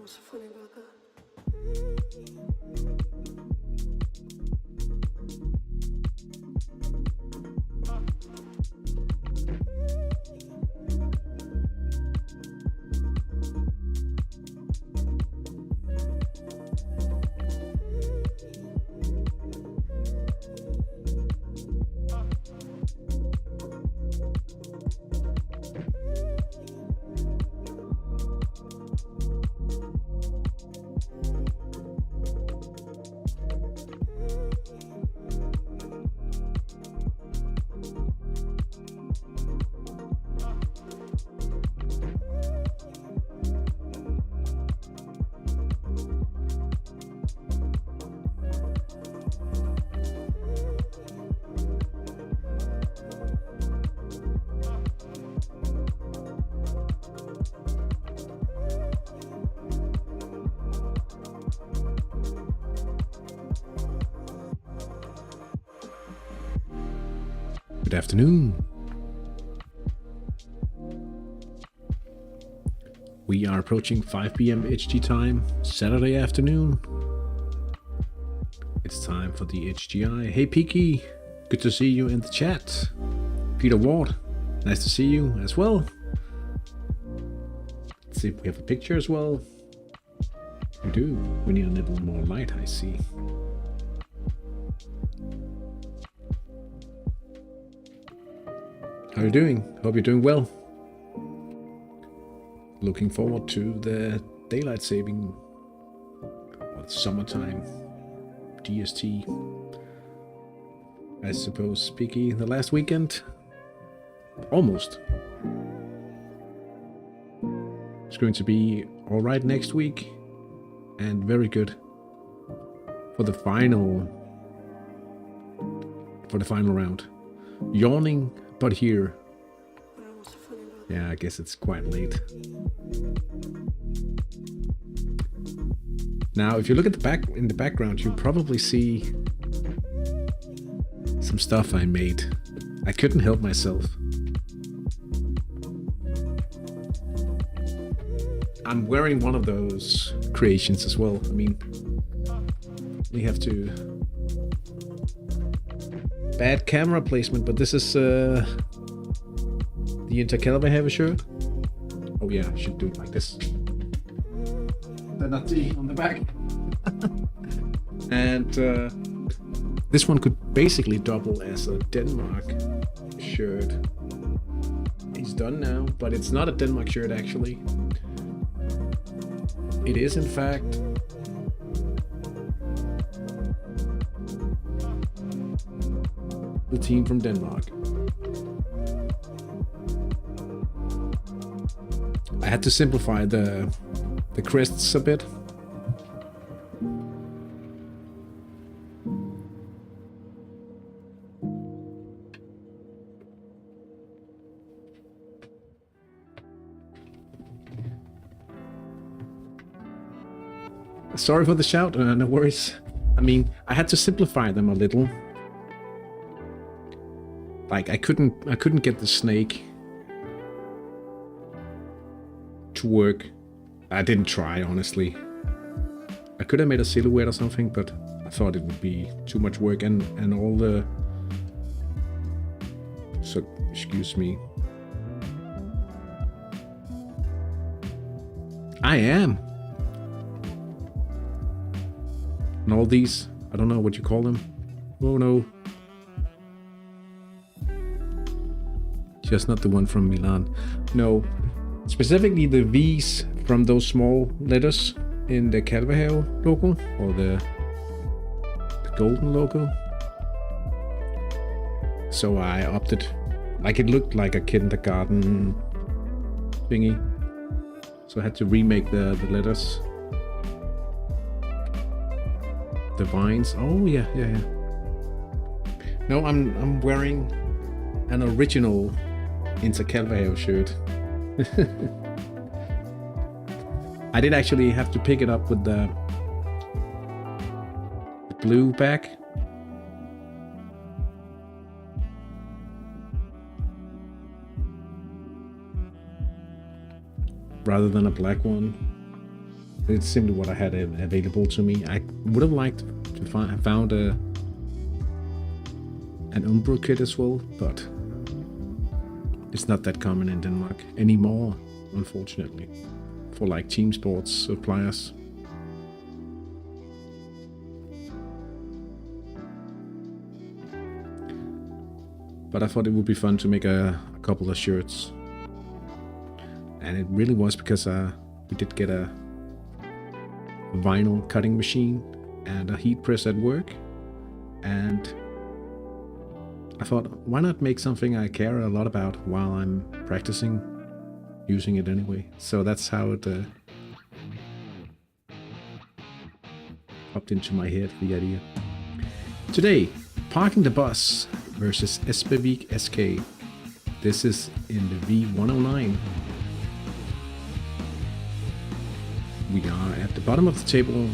What's so funny about that? Good afternoon. We are approaching 5 p.m. HT time, Saturday afternoon. It's time for the HTI. Hey Peaky, good to see you in the chat. Peter Ward, nice to see you as well. Let's see if we have a picture as well. We do. We need a little more light, I see. How are you doing? Hope you're doing well. Looking forward to the daylight saving or the summertime DST. I suppose, Peaky, the last weekend? Almost. It's going to be alright next week and very good for the final round. Yawning, but here. Yeah, I guess it's quite late. Now, if you look at in the background, you probably see some stuff I made. I couldn't help myself. I'm wearing one of those creations as well. I mean, we have to... Bad camera placement, but this is the Intercalabar shirt. Oh yeah, I should do it like this. The nutty on the back. And this one could basically double as a Denmark shirt. It's done now, but it's not a Denmark shirt actually. It is in fact the team from Denmark. I had to simplify the crests a bit. Sorry for the shout, no worries. I mean, I had to simplify them a little. Like I couldn't get the snake to work. I didn't try, honestly. I could have made a silhouette or something, but I thought it would be too much work and all the... So, excuse me. I am. And all these, I don't know what you call them. Oh no. Just not the one from Milan. No. Specifically the V's from those small letters in the Calvahale logo, or the golden logo. So I opted, like it looked like a kindergarten thingy. So I had to remake the letters. The vines. Oh yeah. No, I'm wearing an original Intercalabar shirt. I did actually have to pick it up with the blue back. Rather than a black one. It's simply what I had available to me. I would have liked to have found an Umbro kit as well, but it's not that common in Denmark anymore, unfortunately, for like team sports suppliers. But I thought it would be fun to make a couple of shirts. And it really was because we did get a vinyl cutting machine and a heat press at work. And I thought, why not make something I care a lot about while I'm practicing using it anyway. So that's how it popped into my head, the idea. Today, parking the bus versus Espevik SK. This is in the V.109. We are at the bottom of the table.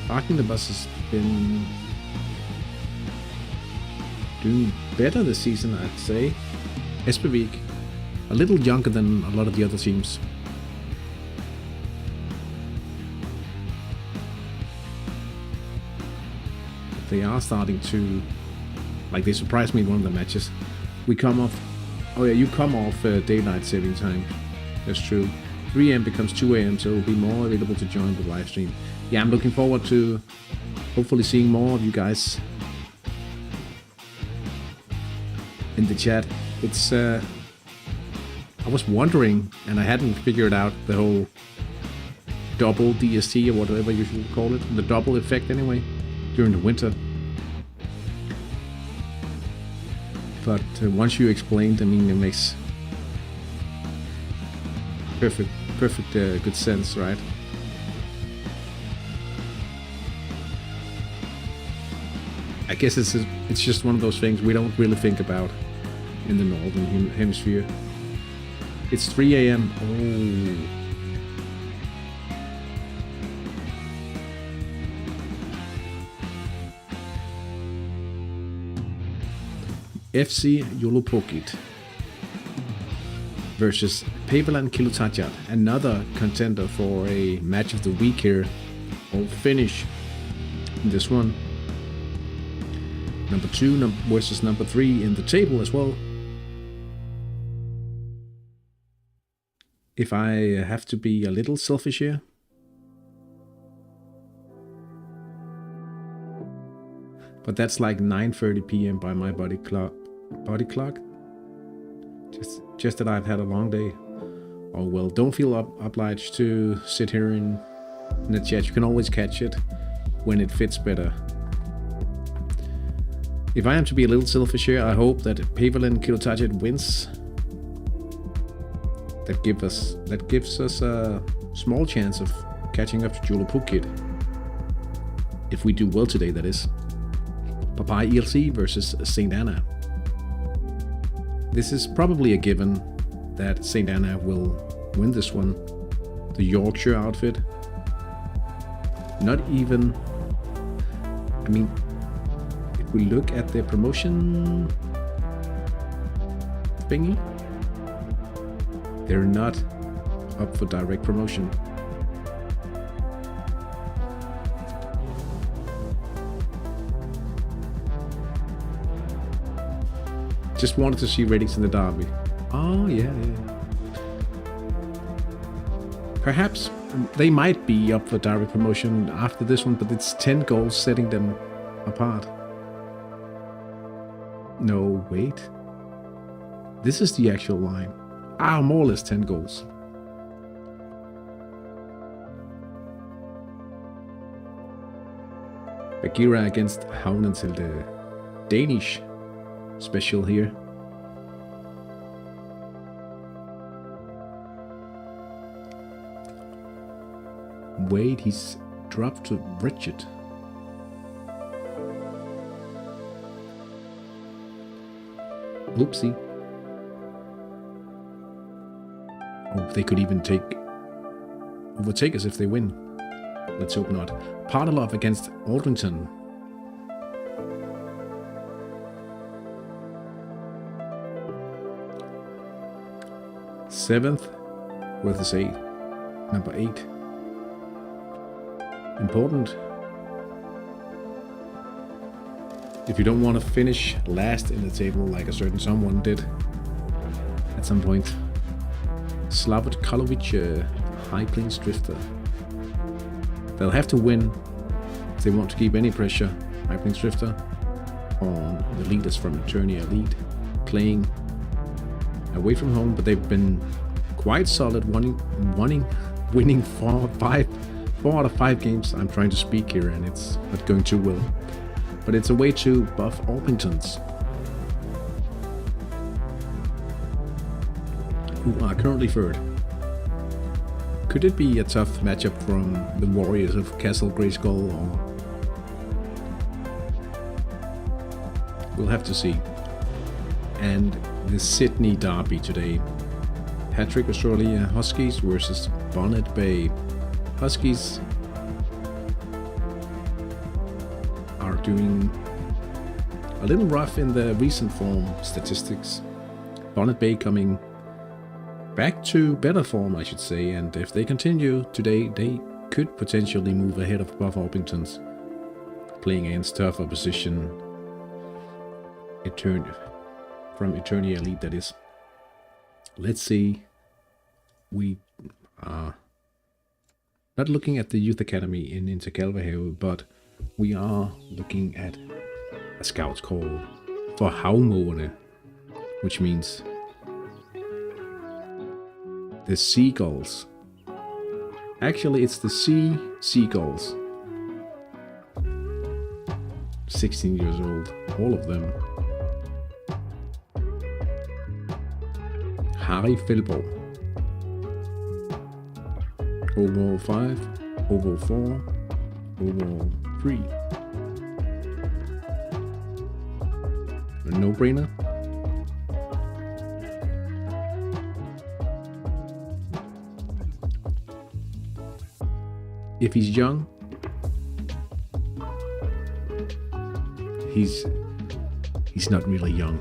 Parking the bus has been doing better this season, I'd say. Espevik, a little younger than a lot of the other teams. They are starting to, like, they surprised me in one of the matches. We come off, oh yeah, you come off daylight saving time. That's true. 3 AM becomes 2 AM, so it'll be more available to join the live stream. Yeah, I'm looking forward to hopefully seeing more of you guys in the chat. It's, I was wondering, and I hadn't figured out the whole double DST or whatever you should call it, the double effect anyway, during the winter. But once you explained, I mean, it makes perfect good sense, right? I guess it's just one of those things we don't really think about in the northern hemisphere. It's 3 AM. Oh. FC Jolopokit versus Pavelan Kilotajat, another contender for a match of the week here, or finish in this one. Number 2 versus number 3 in the table as well. If I have to be a little selfish here, but that's like 9:30 PM by my body clock. Just that I've had a long day. Oh well, don't feel obliged to sit here in the chat. You can always catch it when it fits better. If I am to be a little selfish here, I hope that Pavelan Kilotajat wins. That gives us a small chance of catching up to Jolopokit. If we do well today, that is. Papai ELC versus St. Anna. This is probably a given that St. Anna will win this one. The Yorkshire outfit. Not even, I mean, if we look at their promotion thingy, they're not up for direct promotion. Just wanted to see ratings in the derby. Oh, yeah. Perhaps they might be up for direct promotion after this one, but it's 10 goals setting them apart. No, wait. This is the actual line. More or less 10 goals. Bagheera against Havnentilde. Danish special here. Wait, he's dropped to Richard. Oopsie. Oh, they could even overtake us if they win. Let's hope not. Partalov against Aldrington. Seventh versus 8. number 8. Important. If you don't want to finish last in the table like a certain someone did at some point. Slavut Kalovic, High Plains drifter. They'll have to win if they want to keep any pressure. High Plains drifter on the leaders from HTI League, playing away from home, but they've been quite solid, winning 4 out of 5 games. I'm trying to speak here and it's not going too well. But it's away to Buff Orpingtons, who are currently 3rd. Could it be a tough matchup from the Warriors of Castle Greyskull, or we'll have to see. And the Sydney Derby today. Hattrick Australia Huskies versus Bonnet Bay. Huskies are doing a little rough in the recent form statistics. Bonnet Bay coming back to better form, I should say, and if they continue today, they could potentially move ahead of Buff Orpingtons, playing against tough opposition from HTI League, that is. Let's see. We are not looking at the Youth Academy in Interkalvehave, but we are looking at a scouts call for Havmåne, which means the Seagulls. Actually, it's the Seagulls. 16 years old, all of them. Harry Filbo. Overall 5, overall 4, overall 3. A no-brainer. If he's young, he's not really young.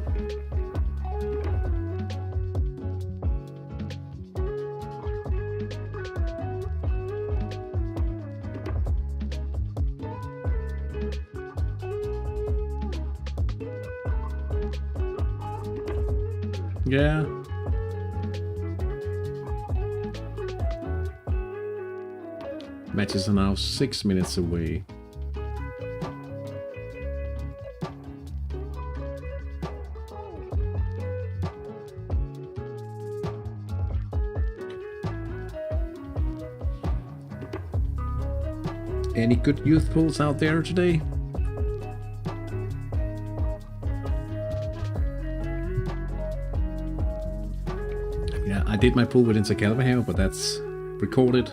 Yeah. Matches are now 6 minutes away. Any good youth pools out there today? Yeah, I did my pool with Interkalvehave, but that's recorded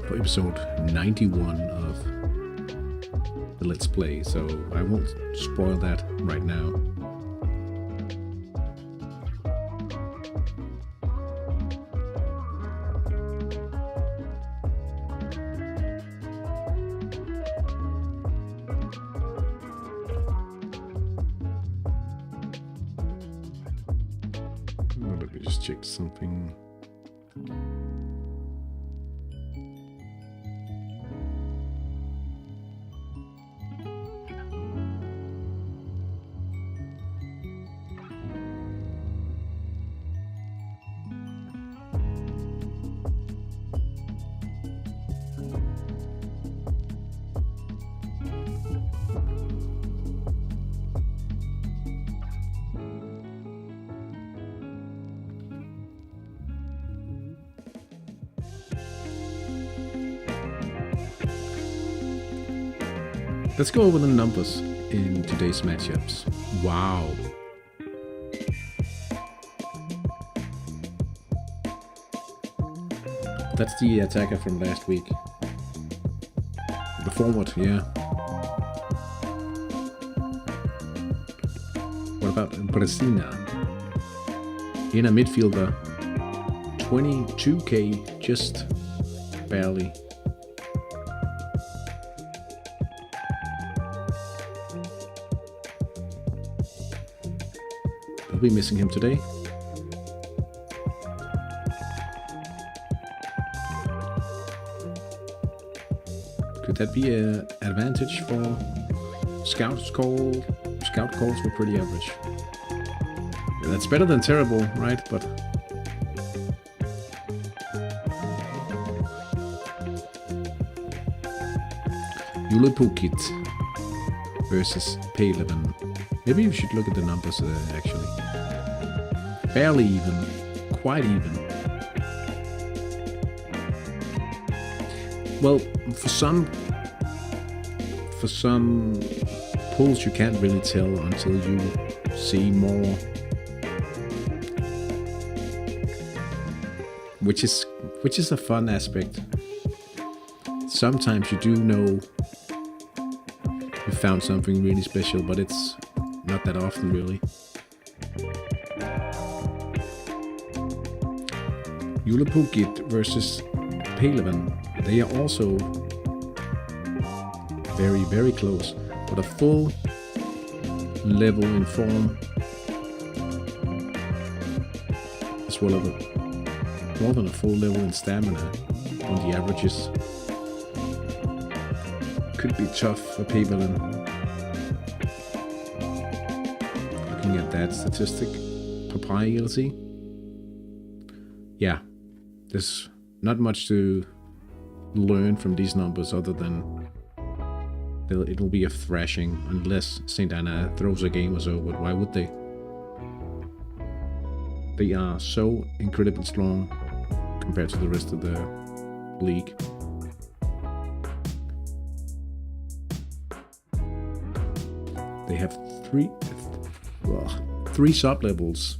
for episode 91 of the Let's Play, so I won't spoil that right now. Let me just check something. Let's go over the numbers in today's matchups. Wow. That's the attacker from last week. The forward, yeah. What about Bresina? In a midfielder. 22k, just barely. I'll be missing him today. Would that be an advantage for Scout calls were pretty average. Yeah, that's better than terrible, right? But Julepukit versus P11. Maybe you should look at the numbers actually. Barely even, quite even. Well, for some pulls you can't really tell until you see more, which is a fun aspect. Sometimes you do know you found something really special, but it's not that often really. Julepukit versus P11. They are also very, very close, but a full level in form, as well as more than a full level in stamina on the averages. Could be tough for P11. Looking at that statistic, Papaya ELC. Yeah, there's not much to learn from these numbers other than it'll be a thrashing unless St. Anna throws a game or so, but why would they? They are so incredibly strong compared to the rest of the league. They have three sub-levels.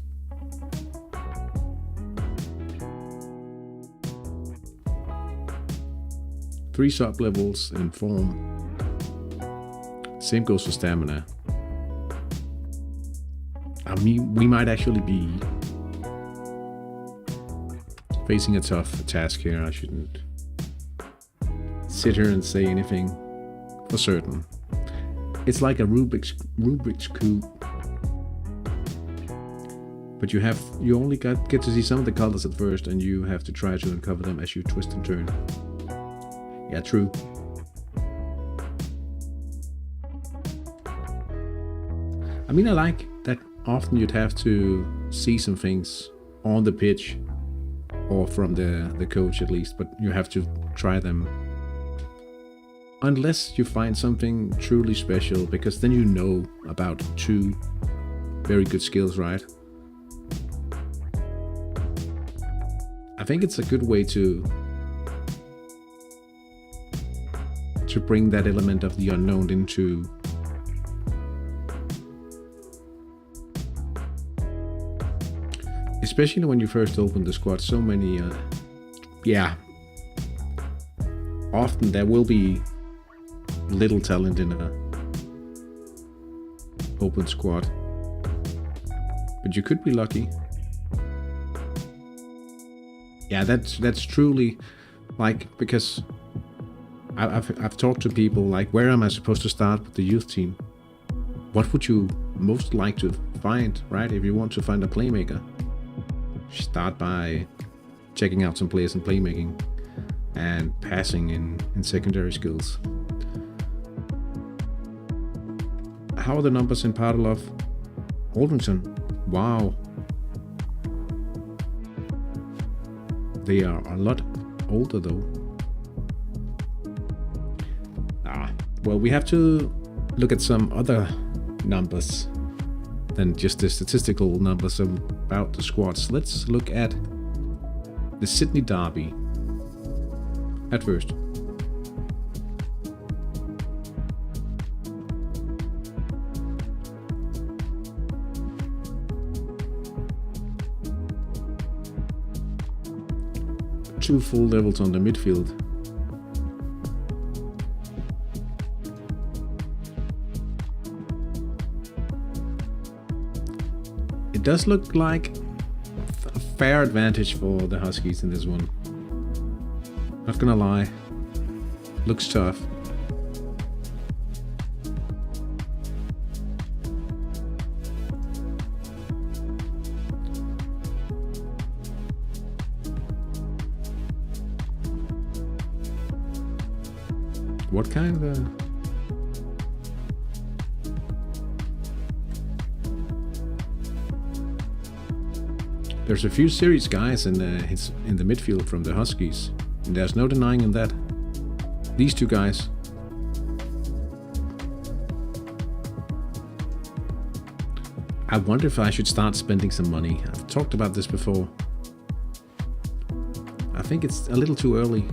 Three sub-levels in form. Same goes for stamina. I mean, we might actually be facing a tough task here. I shouldn't sit here and say anything for certain. It's like a Rubik's Cube, but you only get to see some of the colors at first, and you have to try to uncover them as you twist and turn. Yeah, true. I mean, I like that often you'd have to see some things on the pitch, or from the coach at least, but you have to try them. Unless you find something truly special, because then you know about two very good skills, right? I think it's a good way to bring that element of the unknown into especially when you first open the squad. So many often there will be little talent in a open squad, but you could be lucky. Yeah, that's truly like, because I've talked to people like, where am I supposed to start with the youth team? What would you most like to find, right? If you want to find a playmaker, start by checking out some players in playmaking and passing in secondary skills. How are the numbers in Pardelov? Aldrington, wow. They are a lot older though. Well, we have to look at some other numbers than just the statistical numbers about the squads. Let's look at the Sydney Derby at first. Two full levels on the midfield. It does look like a fair advantage for the Huskies in this one. Not gonna lie, looks tough. What kind of... There's a few serious guys in the midfield from the Huskies, and there's no denying that. These two guys. I wonder if I should start spending some money. I've talked about this before. I think it's a little too early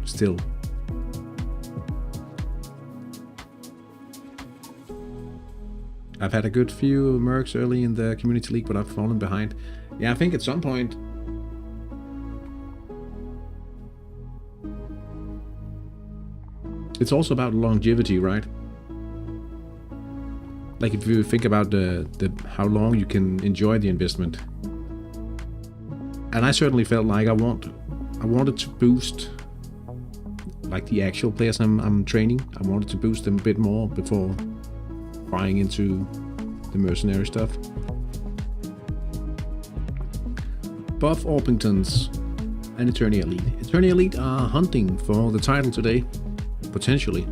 still. I've had a good few mercs early in the community league, but I've fallen behind. Yeah, I think at some point it's also about longevity, right? Like if you think about the how long you can enjoy the investment. And I certainly felt like I wanted to boost like the actual players I'm training. I wanted to boost them a bit more before buying into the mercenary stuff. Buff Orpingtons and HTI Elite. HTI Elite are hunting for the title today, potentially.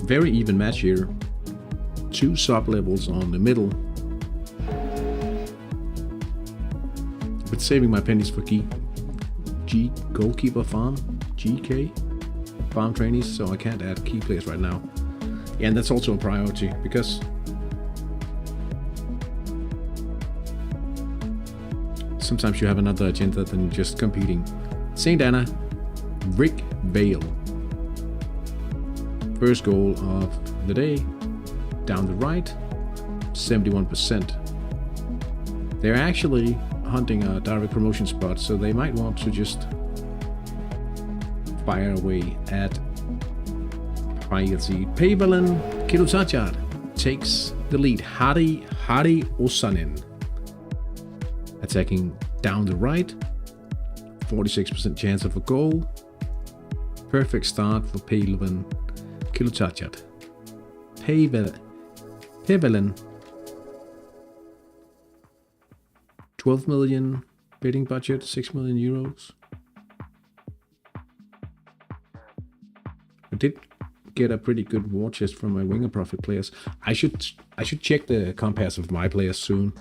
Very even match here. 2 sub-levels on the middle. But saving my pennies for G goalkeeper farm, GK farm trainees, so I can't add key players right now. Yeah, and that's also a priority because sometimes you have another agenda than just competing. St. Anna, Rick Vale. First goal of the day, down the right, 71%. They're actually hunting a direct promotion spot, so they might want to just fire away at PAYLC. Pavelen Kilutachar takes the lead. Hari Osanen attacking down the right, 46% chance of a goal. Perfect start for Pavelen Kilutachar. Pavelen 12 million bidding budget, 6 million euros. I did get a pretty good war chest from my winger profit players. I should check the compass of my players soon,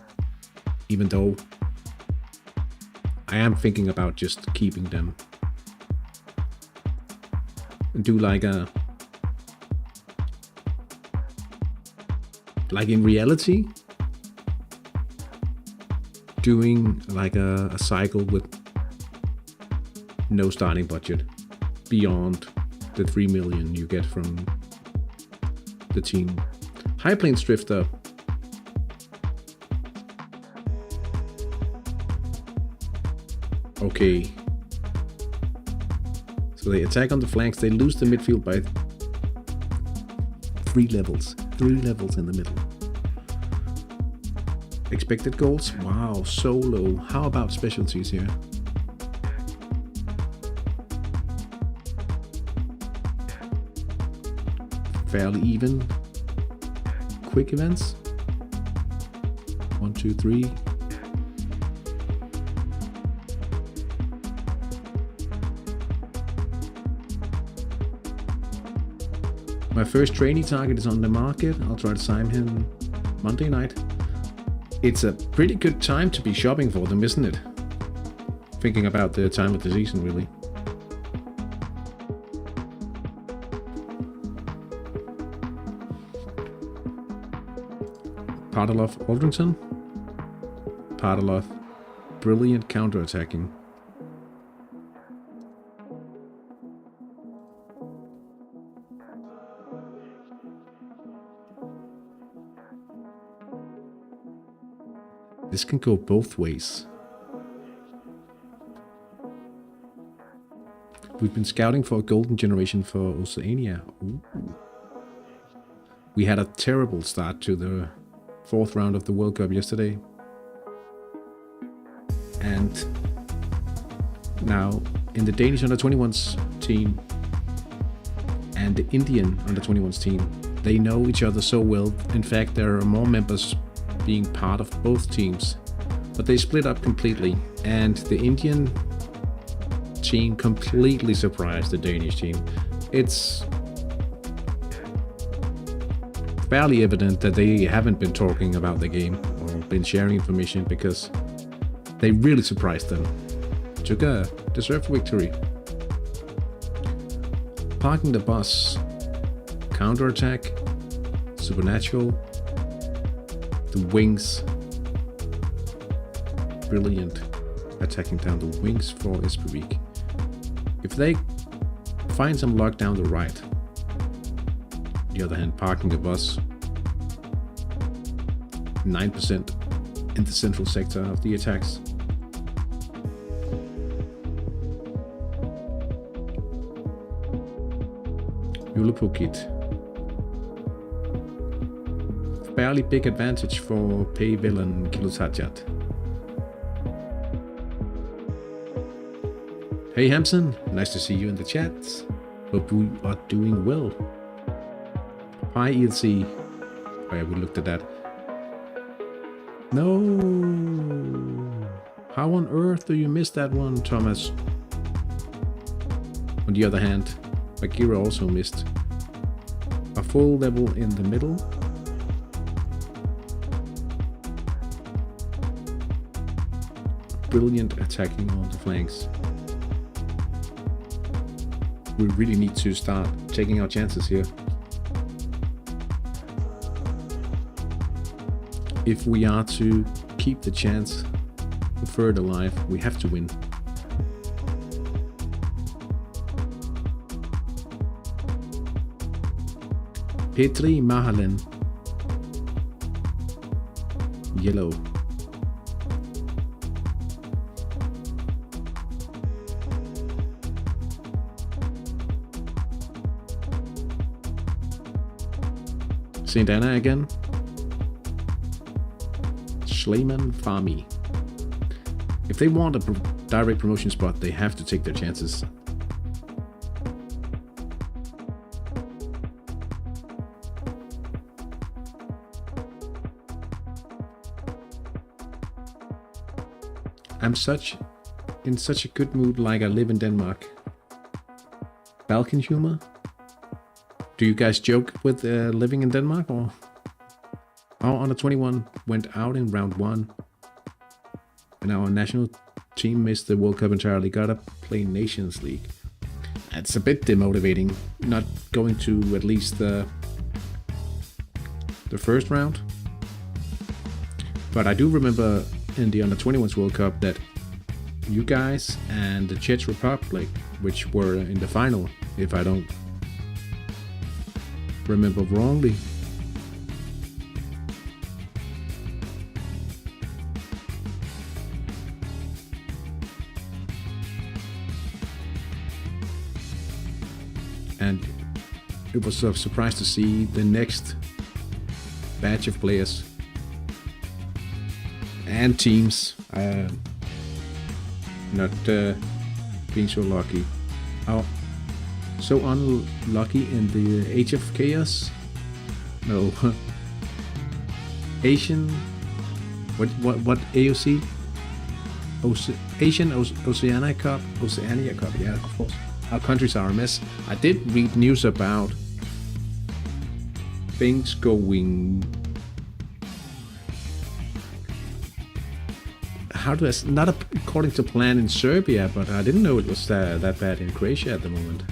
even though I am thinking about just keeping them. And do like in reality, doing like a cycle with no starting budget beyond the 3 million you get from the team. High Plains Drifter. Okay. So they attack on the flanks, they lose the midfield by 3 levels. 3 levels in the middle. Expected goals? Wow, so low. How about specialties here? Fairly even. Quick events? 1, 2, 3. My first trainee target is on the market. I'll try to sign him Monday night. It's a pretty good time to be shopping for them, isn't it? Thinking about the time of the season, really. Partalov Aldrington. Partalov, brilliant counter-attacking. This can go both ways. We've been scouting for a golden generation for Oceania. Ooh. We had a terrible start to the 4th round of the World Cup yesterday. And now in the Danish under-21s team and the Indian under-21s team, they know each other so well. In fact, there are more members being part of both teams. But they split up completely, and the Indian team completely surprised the Danish team. It's fairly evident that they haven't been talking about the game or been sharing information, because they really surprised them. Took a deserved victory. Parking the bus, counterattack, supernatural, the wings. Brilliant attacking down the wings for Espervik. If they find some luck down the right, on the other hand, parking the bus, 9% in the central sector of the attacks. Julepukit. Fairly big advantage for Payville and Kilotajat. Hey Hamson, nice to see you in the chat. Hope you are doing well. Hi ELC. Oh yeah, we looked at that. No. How on earth do you miss that one, Thomas? On the other hand, Bagheera also missed a full level in the middle. Brilliant attacking on the flanks. We really need to start taking our chances here. If we are to keep the chance of third alive, we have to win. Petri Mahalen. Yellow. St. Anna again. Schleiman Farmy. If they want a direct promotion spot, they have to take their chances. I'm in such a good mood, like I live in Denmark. Balkan humor? Do you guys joke with living in Denmark, or? Our under 21 went out in round 1, and our national team missed the World Cup entirely. Gotta play Nations League. It's a bit demotivating not going to at least the first round. But I do remember in the under 21s World Cup that you guys and the Czech Republic, which were in the final, if I don't remember wrongly. And it was a surprise to see the next batch of players and teams not being so lucky. Oh, so unlucky in the Age of Chaos? No. Asian. What AOC? Asian Oceania Cup. Oceania Cup. Yeah, of course. Our countries are a mess. I did read news about things going. Not according to plan in Serbia, but I didn't know it was that bad in Croatia at the moment.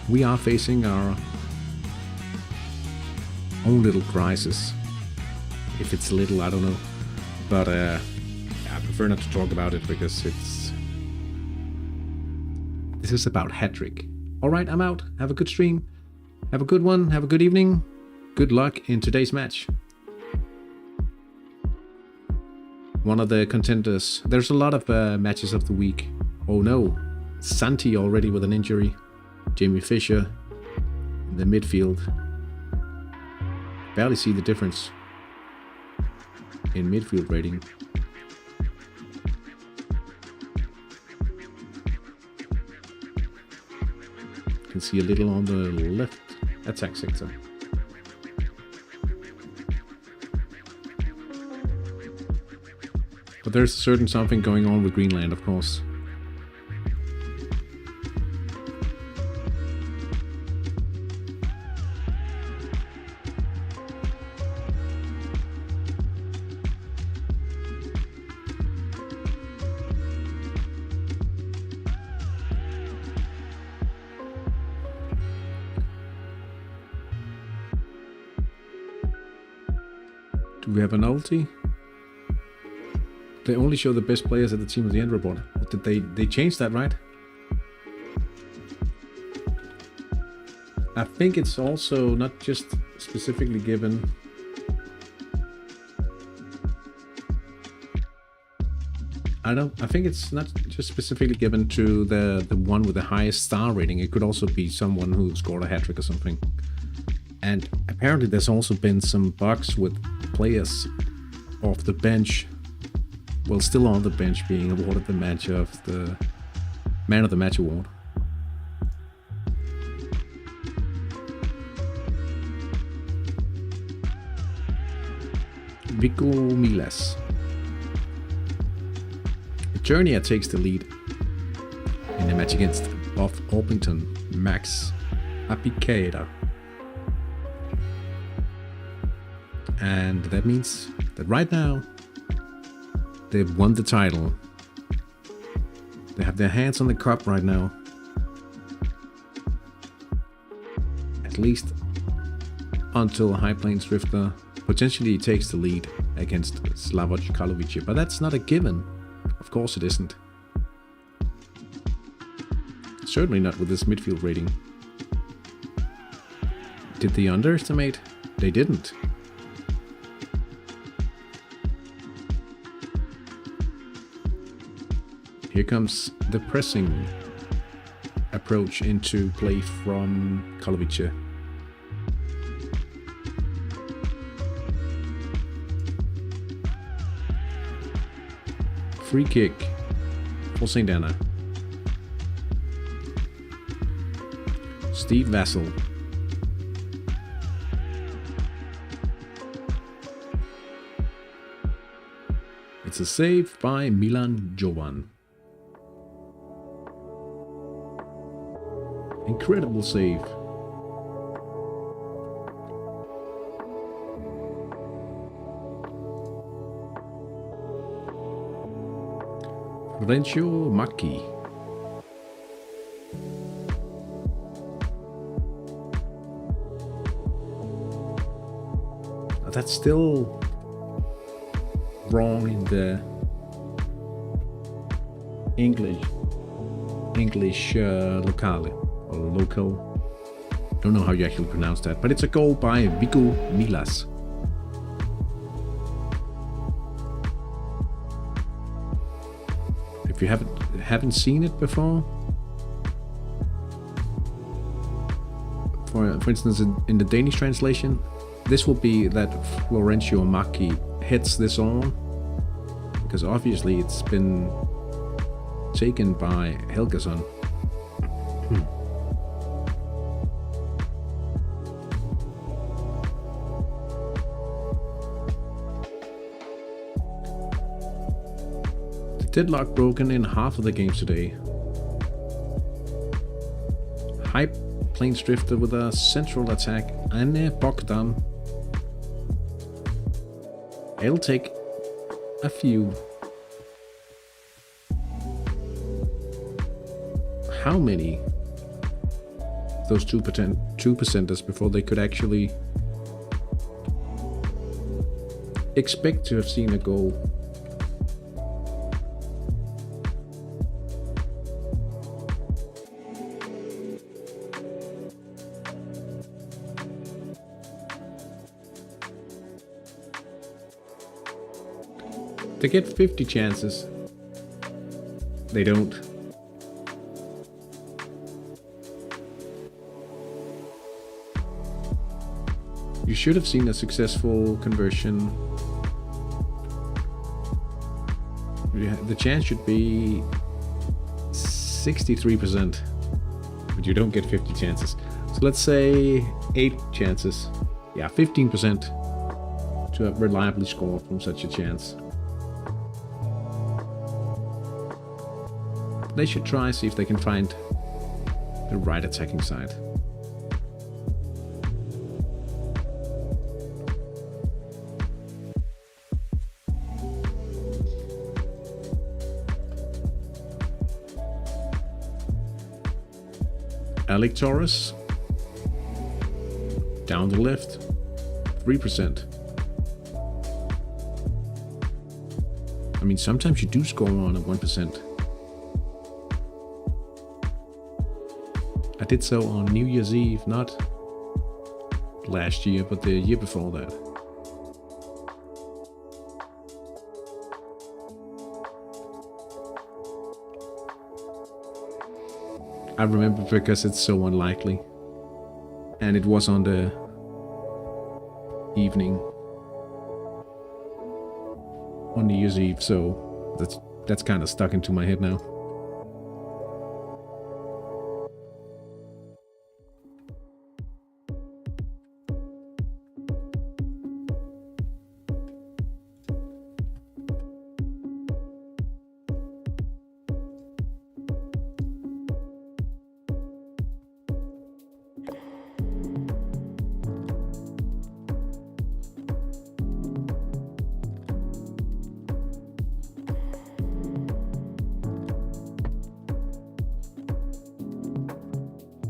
We are facing our own little crisis. If it's little, I don't know. But I prefer not to talk about it because this is about Hattrick. Alright, I'm out. Have a good stream. Have a good one. Have a good evening. Good luck in today's match. one of the contenders. There's a lot of matches of the week. Oh no, Santi already with an injury. Jamie Fisher in the midfield. Barely see the difference in midfield rating. Can see a little on the left attack sector. But there's a certain something going on with Greenland, of course. Do we have an ulti? They only show the best players at the team of the end report. What did they changed that, right? I think it's also not just specifically given. I think it's not just specifically given to the one with the highest star rating. It could also be someone who scored a hat-trick or something. And apparently there's also been some bugs with players off the bench, well, still on the bench, being awarded the man of the match award. Vico Milas. Journier takes the lead in the match against Buff Orpington, Max Apicada. And that means that right now they've won the title. They have their hands on the cup right now. At least until High Plains Drifter potentially takes the lead against Slavoj Karlovic. But that's not a given. Of course it isn't. Certainly not with this midfield rating. Did they underestimate? They didn't. Here comes the pressing approach into play from Karlovic. Free kick for St. Anna. Steve Vassell. It's a save by Milan Jovan. Incredible save. Rencio Macchi. That's still wrong in the English locale or local. Don't know how you actually pronounce that, but it's a goal by Vico Milas. If you haven't seen it before, for instance, in the Danish translation, this will be that Florencio Macchi heads this on, because obviously it's been taken by Helgason. Deadlock broken in half of the games today. High Plains Drifter with a central attack. Anne Bogdan. I'll take a few. How many? Those 2%ers before they could actually expect to have seen a goal. They get 50 chances. They don't. You should have seen a successful conversion. The chance should be 63%, but you don't get 50 chances. So let's say 8 chances. Yeah, 15% to have reliably scored from such a chance. They should try, see if they can find the right attacking side. Alec Torres, down the left, 3%. I mean, sometimes you do score on a 1%. I did so on New Year's Eve, not last year, but the year before that. I remember because it's so unlikely. And it was on the evening on New Year's Eve, so that's kind of stuck into my head now.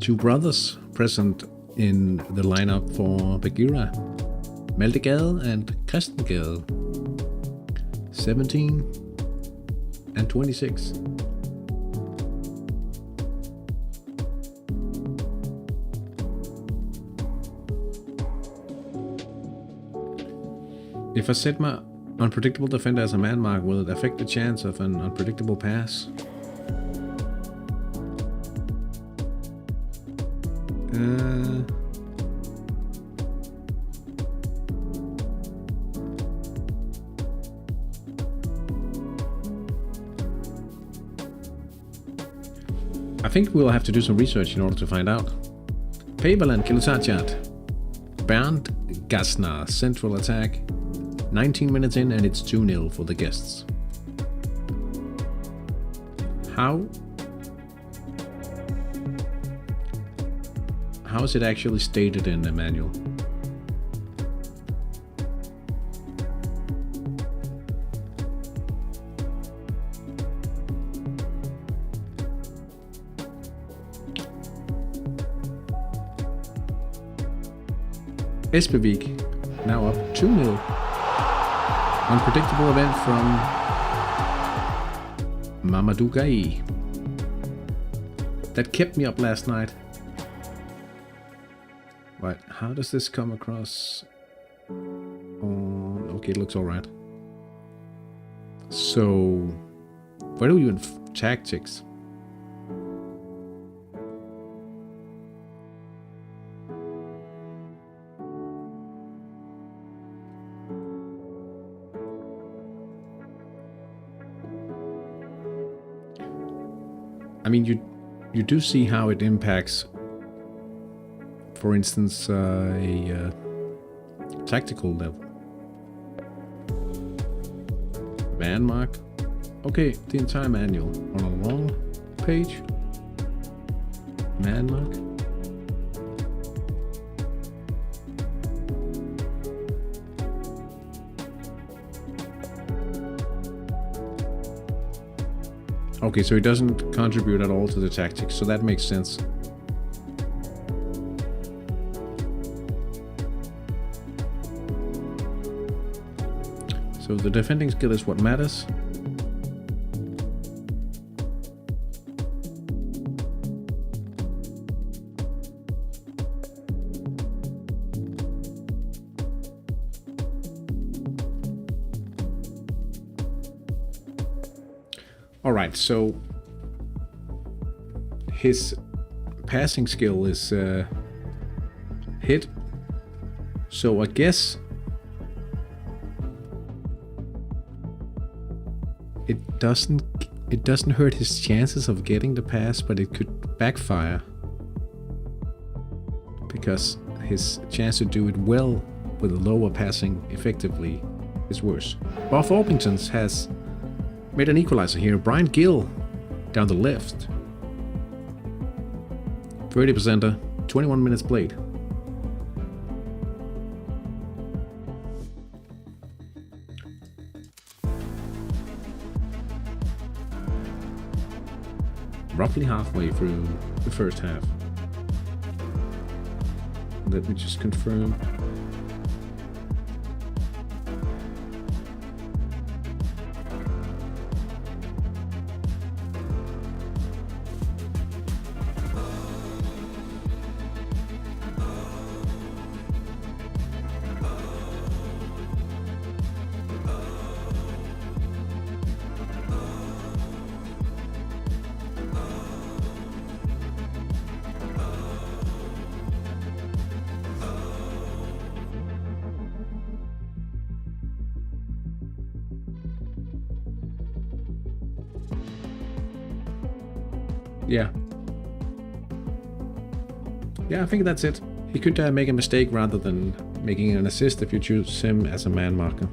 Two brothers present in the lineup for Bagheera, Malte Gade and Christian Gade, 17 and 26. If I set my unpredictable defender as a man mark, will it affect the chance of an unpredictable pass? I think we'll have to do some research in order to find out. Paberland Kilosachat. Bernd Gassner, central attack. 19 minutes in and it's 2-0 for the guests. How is it actually stated in the manual? Espevik now up 2-0. Unpredictable event from Mamadou Gai. That kept me up last night. Right, how does this come across? Okay, it looks alright. So, where are you in tactics? I mean, you do see how it impacts, for instance, a tactical level. Man mark. Okay, the entire manual on a long page. Man mark. Okay, so it doesn't contribute at all to the tactics, so that makes sense. So the defending skill is what matters. All right, so his passing skill is hit. So I guess it doesn't hurt his chances of getting the pass, but it could backfire because his chance to do it well with a lower passing effectively is worse. Buff Orpingtons has made an equalizer here. Brian Gill down the left. 30%er, 21 minutes played. Roughly halfway through the first half. Let me just confirm. Yeah, I think that's it. He could make a mistake rather than making an assist if you choose him as a man marker.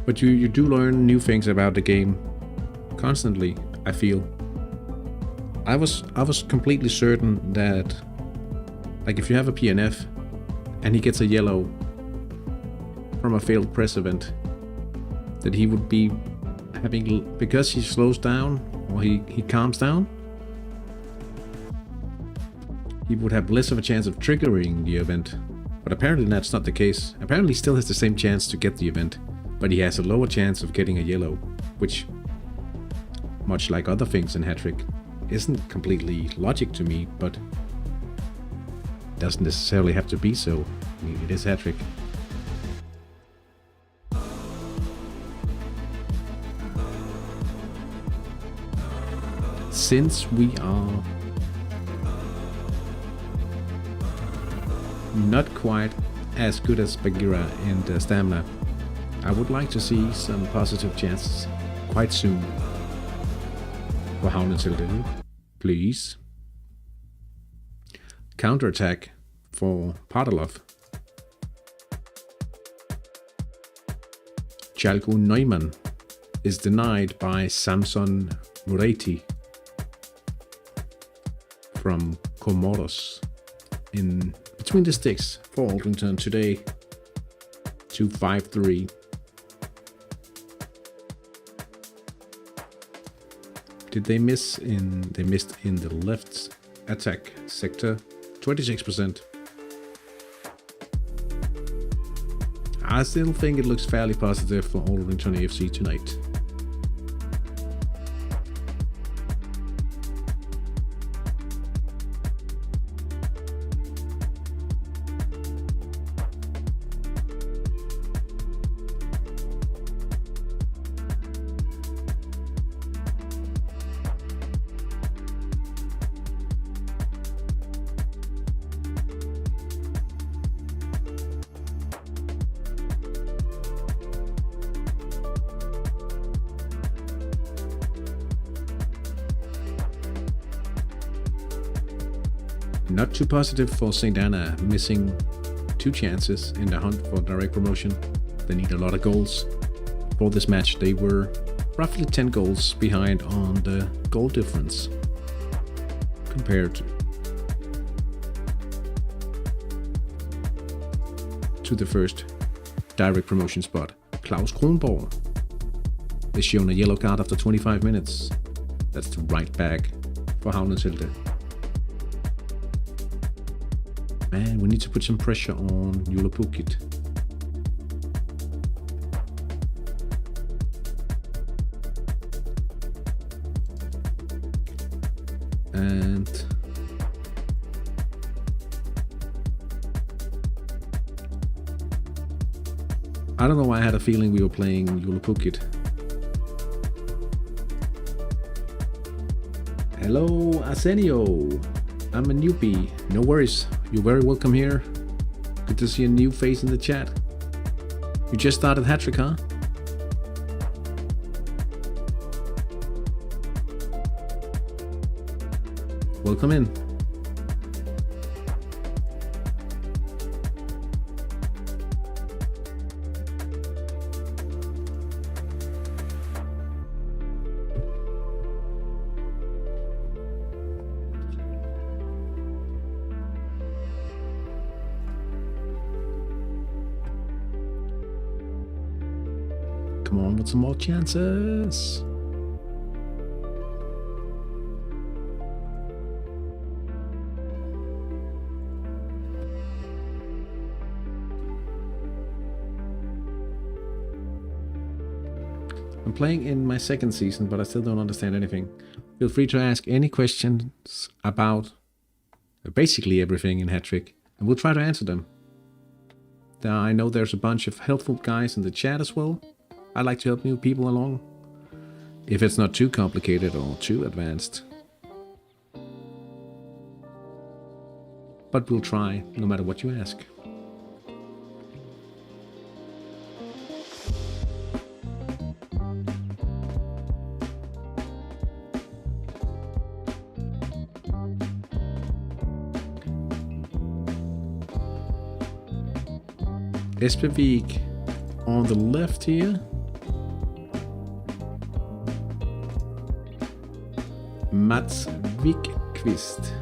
But you do learn new things about the game constantly, I feel. I was completely certain that, like, if you have a PNF and he gets a yellow from a failed press event, that he would be having, because he slows down or he calms down, he would have less of a chance of triggering the event. But apparently that's not the case. Apparently he still has the same chance to get the event, but he has a lower chance of getting a yellow, which, much like other things in Hattrick, isn't completely logic to me, but doesn't necessarily have to be so. I mean, it is Hattrick. Since we are not quite as good as Bagheera and Stamina, I would like to see some positive chances quite soon for Havnetilde, please. Counterattack for Padalov. Chalko Neumann is denied by Samson Murati from Comoros in between the sticks for Aldrington today. 2-5-3. Did they miss they missed in the left attack sector, 26%. I still think it looks fairly positive for Aldrington AFC tonight. Not too positive for St. Anna, missing 2 chances in the hunt for direct promotion. They need a lot of goals for this match. They were roughly 10 goals behind on the goal difference compared to the first direct promotion spot. Klaus Kronborg is shown a yellow card after 25 minutes. That's the right back for Havnetilde. And we need to put some pressure on Julapukit. And I don't know why I had a feeling we were playing Joulupukit. Hello, Arsenio. I'm a newbie. No worries. You're very welcome here. Good to see a new face in the chat. You just started Hattrick, huh? Welcome in. Come on with some more chances. I'm playing in my second season, but I still don't understand anything. Feel free to ask any questions about basically everything in Hattrick, and we'll try to answer them. I know there's a bunch of helpful guys in the chat as well. I like to help new people along, if it's not too complicated or too advanced. But we'll try, no matter what you ask. Espevik on the left here. Mats Wikqvist.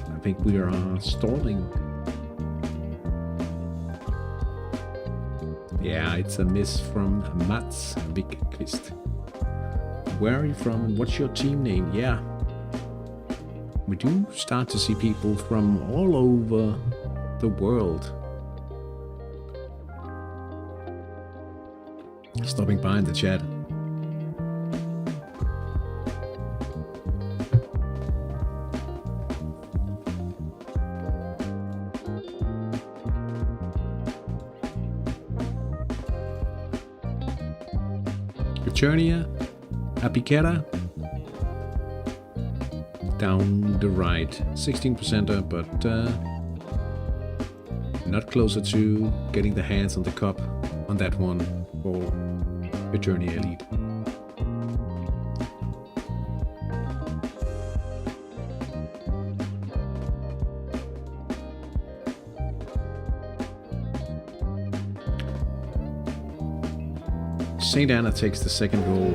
I think we are stalling. Yeah, it's a miss from Mats Wikqvist. Where are you from and what's your team name? Yeah. We do start to see people from all over the world stopping by in the chat. Eternia, Apicera, down the right, 16%er, but not closer to getting the hands on the cup on that one for Hattrick Elite. St. Anna takes the second goal.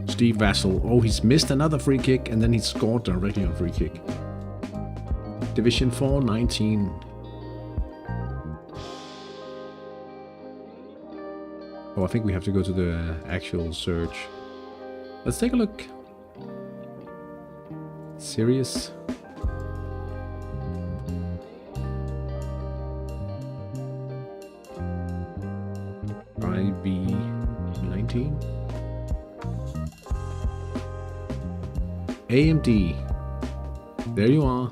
Steve Vassell, oh, he's missed another free kick and then he scored directly on free kick. Division 4, 19. Oh, I think we have to go to the actual search. Let's take a look. Serious. IV19. AMD. There you are.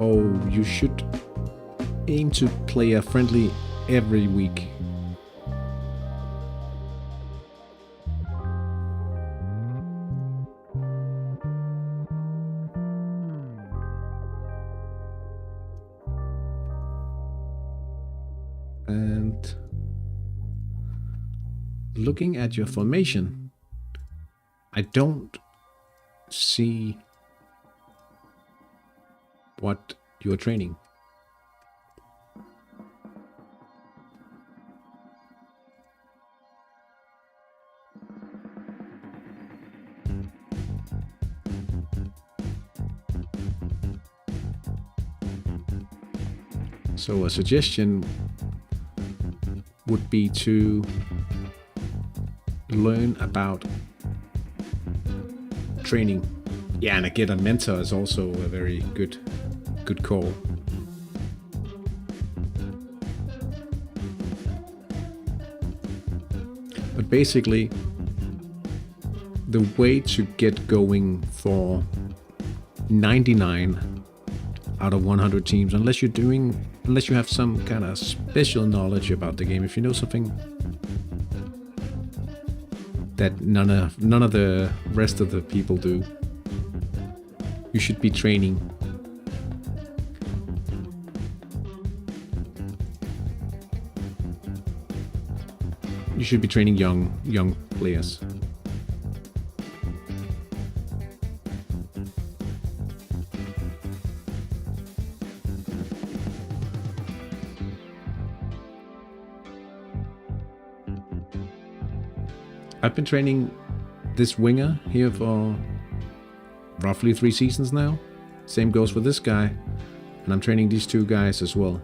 Oh, you should aim to play a friendly every week. And looking at your formation, I don't see what you're training. So a suggestion would be to learn about training. Yeah, and get a mentor is also a very good call. basically the way to get going for 99 out of 100 teams, unless you have some kind of special knowledge about the game. If you know something that none of the rest of the people do, you should be training. You should be training young players. I've been training this winger here for roughly 3 seasons now. Same goes for this guy, and I'm training these 2 guys as well.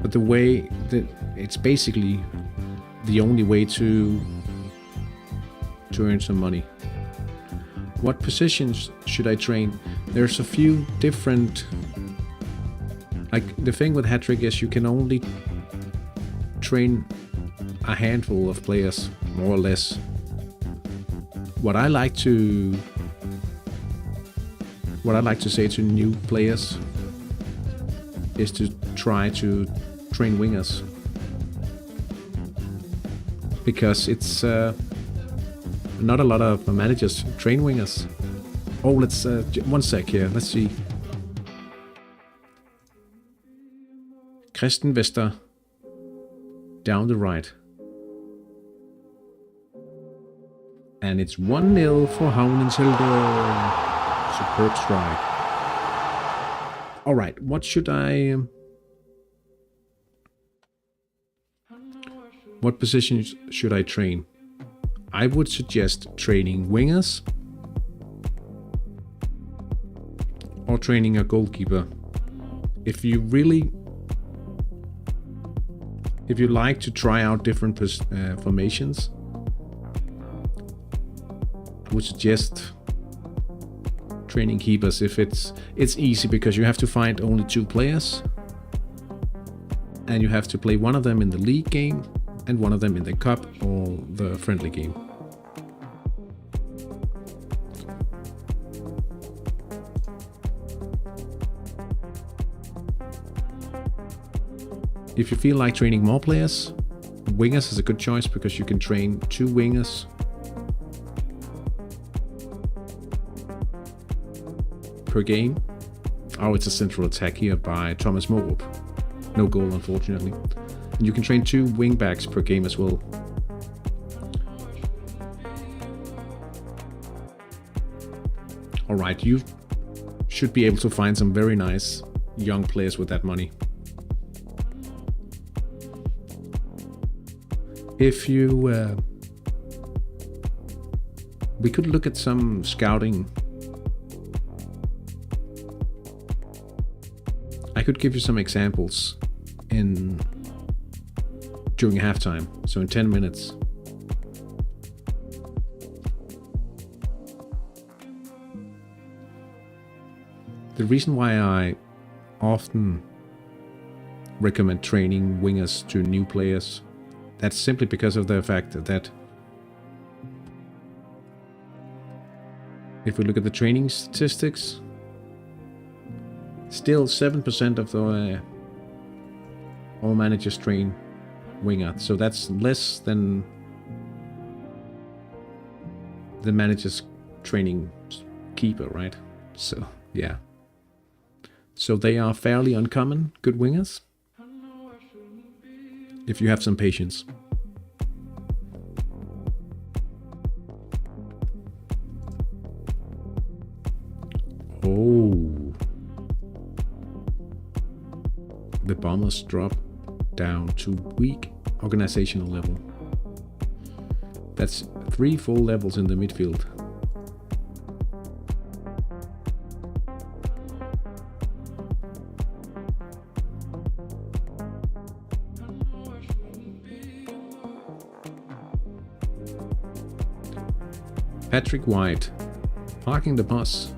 But the way that it's basically the only way to earn some money. What positions should I train? There's a few different. Like the thing with Hattrick is you can only train a handful of players, more or less. What I like to say to new players is to try to train wingers, because it's not a lot of managers train wingers. Oh, let's one sec here. Let's see. Christian Vester down the right. And it's 1-0 for Havnenselde. Superb strike. Alright, what should I... what positions should I train? I would suggest training wingers or training a goalkeeper. If you like to try out different formations, I would suggest training keepers. If it's easy because you have to find only 2 players and you have to play one of them in the league game and one of them in the cup or the friendly game. If you feel like training more players, wingers is a good choice because you can train 2 wingers per game. Oh, it's a central attack here by Thomas Morup. No goal, unfortunately. And you can train 2 wing backs per game as well. Alright, you should be able to find some very nice young players with that money. If you... we could look at some scouting. I could give you some examples during halftime, so in 10 minutes. The reason why I often recommend training wingers to new players, that's simply because of the fact that if we look at the training statistics, still 7% of all managers train winger, so that's less than the managers training keeper, right? So yeah, so they are fairly uncommon, good wingers, if you have some patience. Oh, the Bombers drop down to weak organizational level. That's 3 full levels in the midfield. Patrick White parking the bus.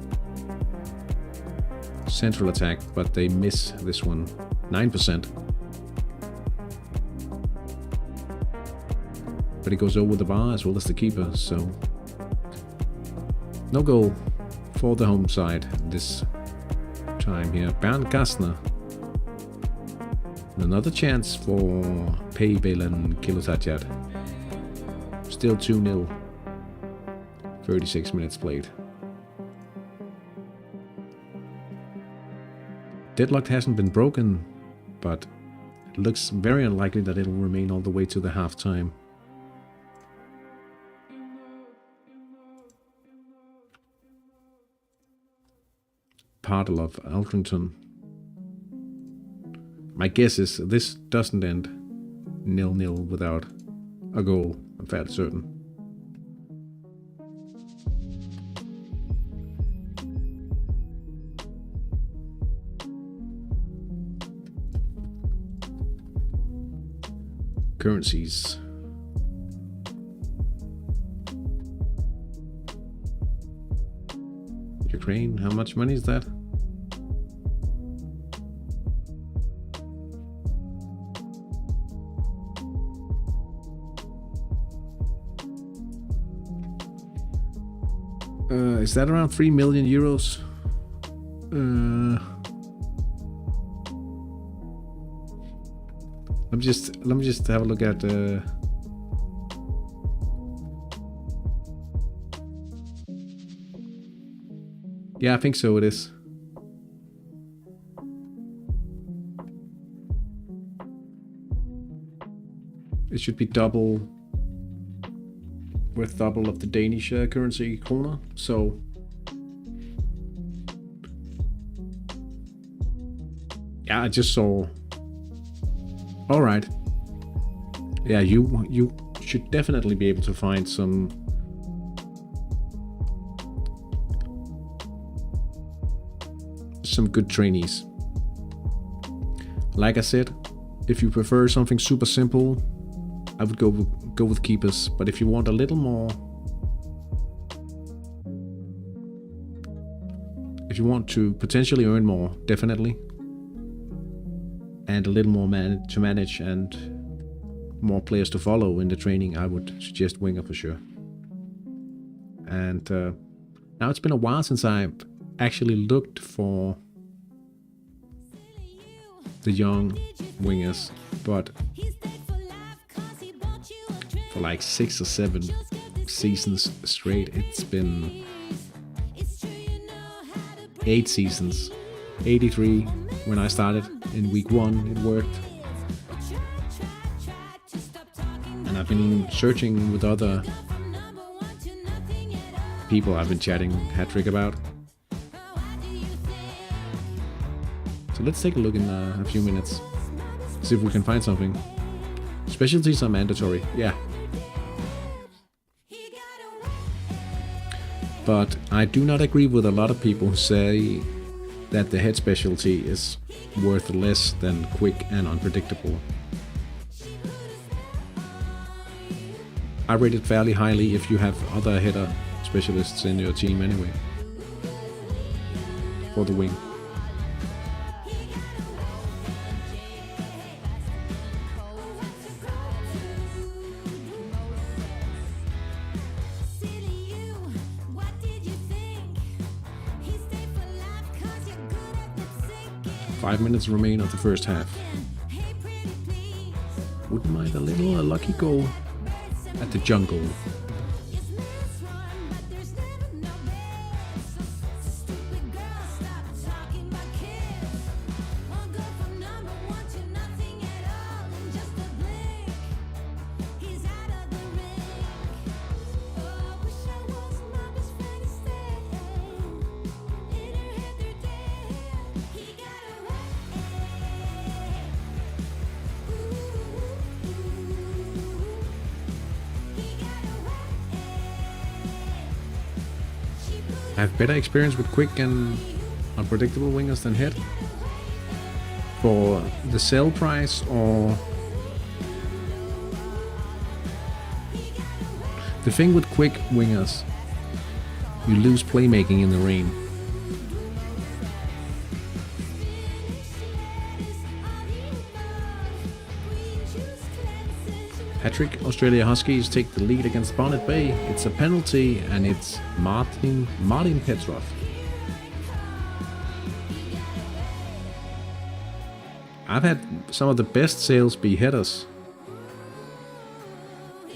Central attack, but they miss this one. 9%. but it goes over the bar as well as the keeper, so no goal for the home side this time here. Bernd Gassner. Another chance for Paybel and Kilotajat. Still 2-0. 36 minutes played. Deadlock hasn't been broken, but it looks very unlikely that it'll remain all the way to the halftime. Partle of Alkrington. My guess is this doesn't end 0-0 without a goal, I'm fairly certain. Currencies. Ukraine, how much money is that? Is that around 3 million euros? Let me just have a look at yeah, I think so it is. It should be double, worth double of the Danish currency kroner, so yeah, I just saw. All right, yeah, you should definitely be able to find some good trainees. Like I said, if you prefer something super simple, I would go with keepers, but if you want a little more, if you want to potentially earn more, definitely, and a little more to manage and more players to follow in the training, I would suggest winger for sure. And now it's been a while since I've actually looked for the young wingers, but for like 6 or 7 seasons straight, it's been 8 seasons. 83 when I started in week 1, it worked, and I've been searching with other people I've been chatting Hattrick about. So let's take a look in a few minutes, see if we can find something. Specialties are mandatory, yeah. But I do not agree with a lot of people who say that the head specialty is worth less than quick and unpredictable. I rate it fairly highly if you have other header specialists in your team anyway, for the wing. Five minutes remain of the first half. Wouldn't mind a little lucky goal at the jungle. I have better experience with quick and unpredictable wingers than head. For the sell price, or the thing with quick wingers, you lose playmaking in the rain. Hattrick Australia Huskies take the lead against Bonnet Bay. It's a penalty, and it's Martin Petrov. I've had some of the best sales be headers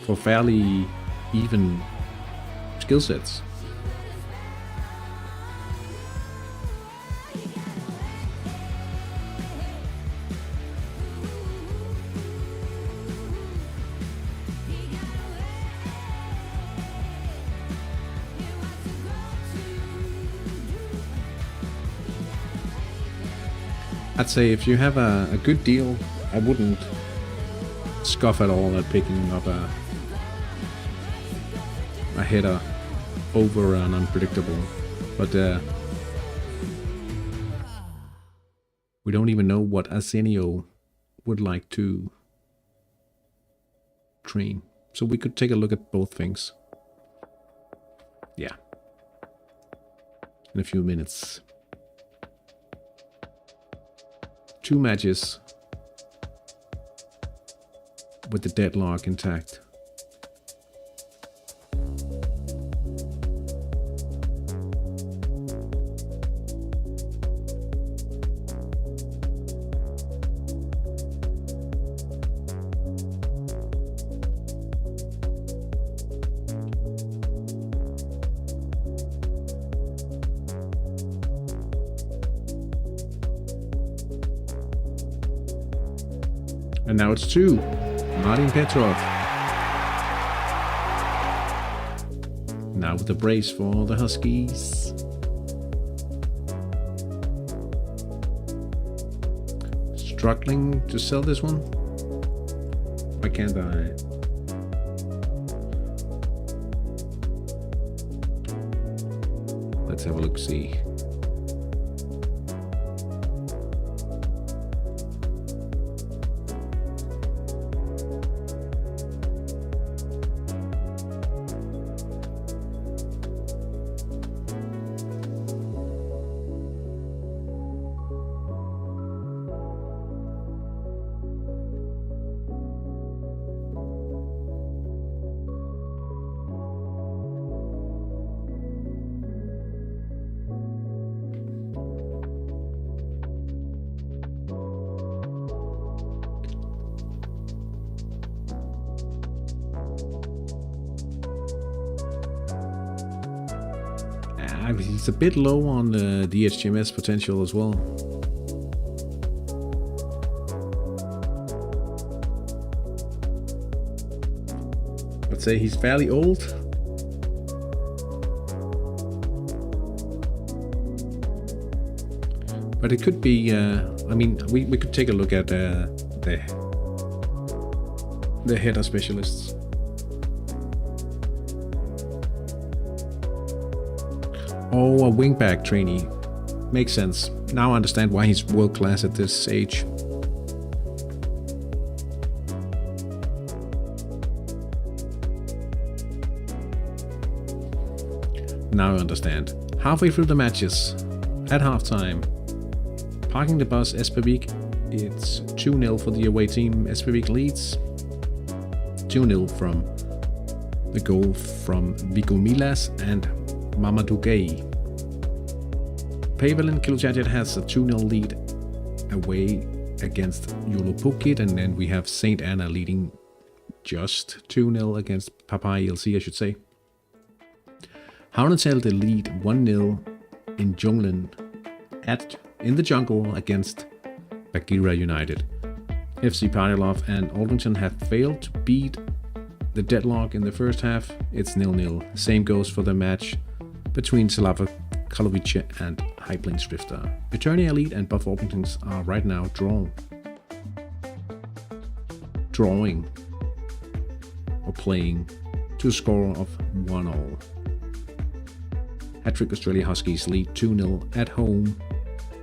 for fairly even skill sets. I'd say if you have a good deal, I wouldn't scoff at all at picking up a header over an unpredictable. But we don't even know what Arsenio would like to train. So we could take a look at both things. Yeah. In a few minutes. 2 matches with the deadlock intact. And now it's 2. Martin Petrov. Now with the brace for the Huskies. Struggling to sell this one. Why can't I? Let's have a look, see. He's a bit low on the HTMS potential as well. I'd say he's fairly old. But it could be, I mean, we could take a look at the header specialists. Oh, a wingback trainee. Makes sense. Now I understand why he's world class at this age. Now I understand. Halfway through the matches, at halftime, parking the bus Espevik, it's 2-0 for the away team. Espevik leads 2-0 from the goal from Viggo Milas and Mamadou Gay. Pavel and Kiljajet has a 2-0 lead away against Yulupukit, and then we have St. Anna leading just 2-0 against Papai LC, I should say. Havnetelde lead 1-0 in Junglen in the jungle against Bagheera United. FC Parilov and Aldrington have failed to beat the deadlock in the first half. It's 0-0. Same goes for the match between Slava Kalovice and High Plains Drifter. Eternia Elite and Buff Orpingtons are right now drawing or playing to a score of 1-0. Hattrick Australia Huskies lead 2-0 at home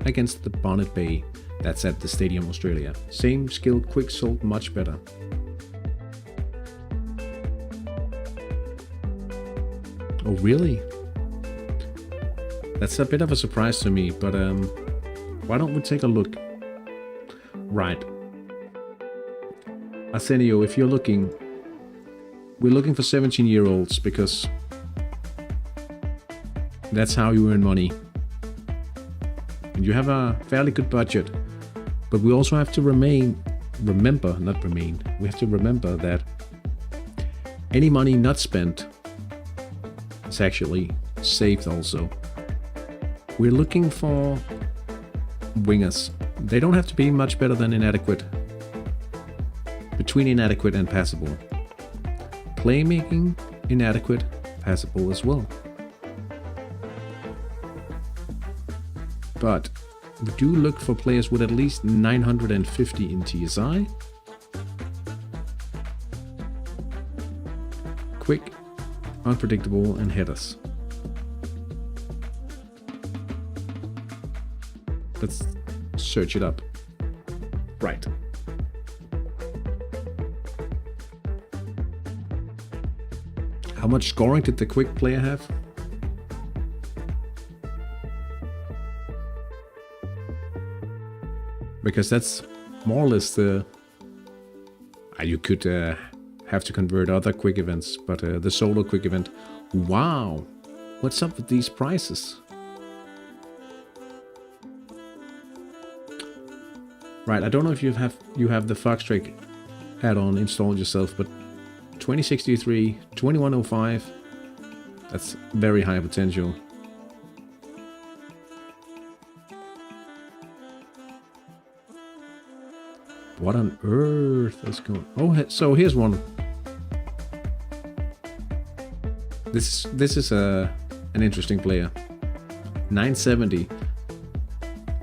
against the Bonnet Bay. That's at the Stadium Australia. Same skill, quick sold, much better. Oh really? That's a bit of a surprise to me, but why don't we take a look? Right. Arsenio, if you're looking we're looking for 17-year-olds because that's how you earn money. And you have a fairly good budget. But we also have to remember that any money not spent is actually saved also. We're looking for wingers. They don't have to be much better than inadequate. Between inadequate and passable. Playmaking, inadequate, passable as well. But we do look for players with at least 950 in TSI. Quick, unpredictable, and headers. Let's search it up. Right. How much scoring did the quick player have? Because that's more or less the... you could have to convert other quick events, but the solo quick event... Wow! What's up with these prices? Right, I don't know if you have the Foxtrick add-on installed yourself, but 2063, 2105, that's very high potential. What on earth is going on? Oh, so here's one. This is an interesting player. 970.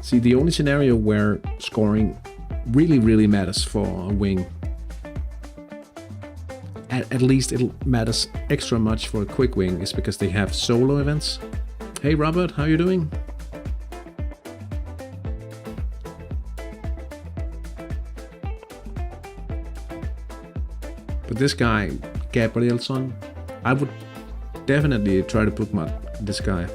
See, the only scenario where scoring really matters for a wing, at least it matters extra much for a quick wing, is because they have solo events. Hey Robert, how you doing? But this guy, Gabrielson, I would definitely try to bookmark this guy.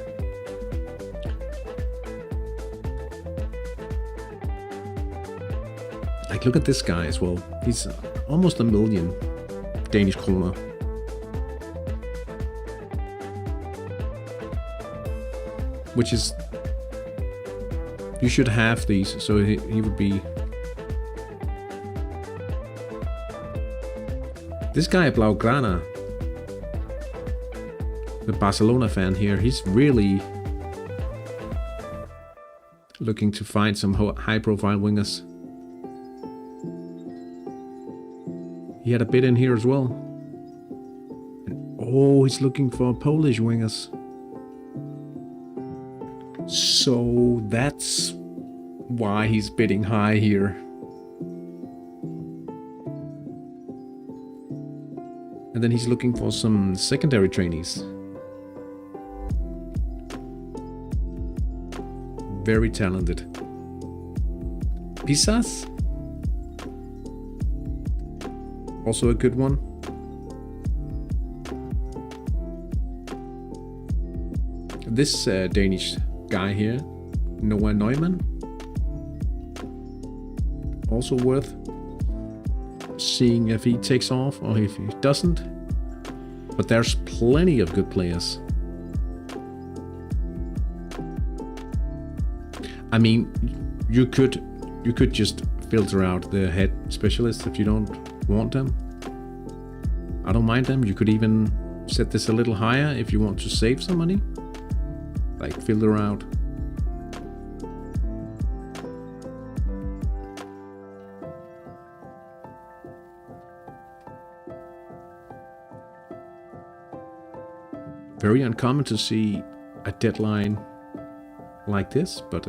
Like, look at this guy as well. He's almost 1 million Danish kroner. Which is... You should have these, so he would be... This guy, Blaugrana, the Barcelona fan here, he's really looking to find some high-profile wingers. He had a bid in here as well. And, oh, he's looking for Polish wingers. So that's why he's bidding high here. And then he's looking for some secondary trainees. Very talented. Pisas? Also a good one. This Danish guy here, Noah Neumann. Also worth seeing if he takes off or if he doesn't. But there's plenty of good players. I mean, you could just filter out the head specialists if you don't want them. I don't mind them. You could even set this a little higher if you want to save some money. Like filter out. Very uncommon to see a deadline like this, but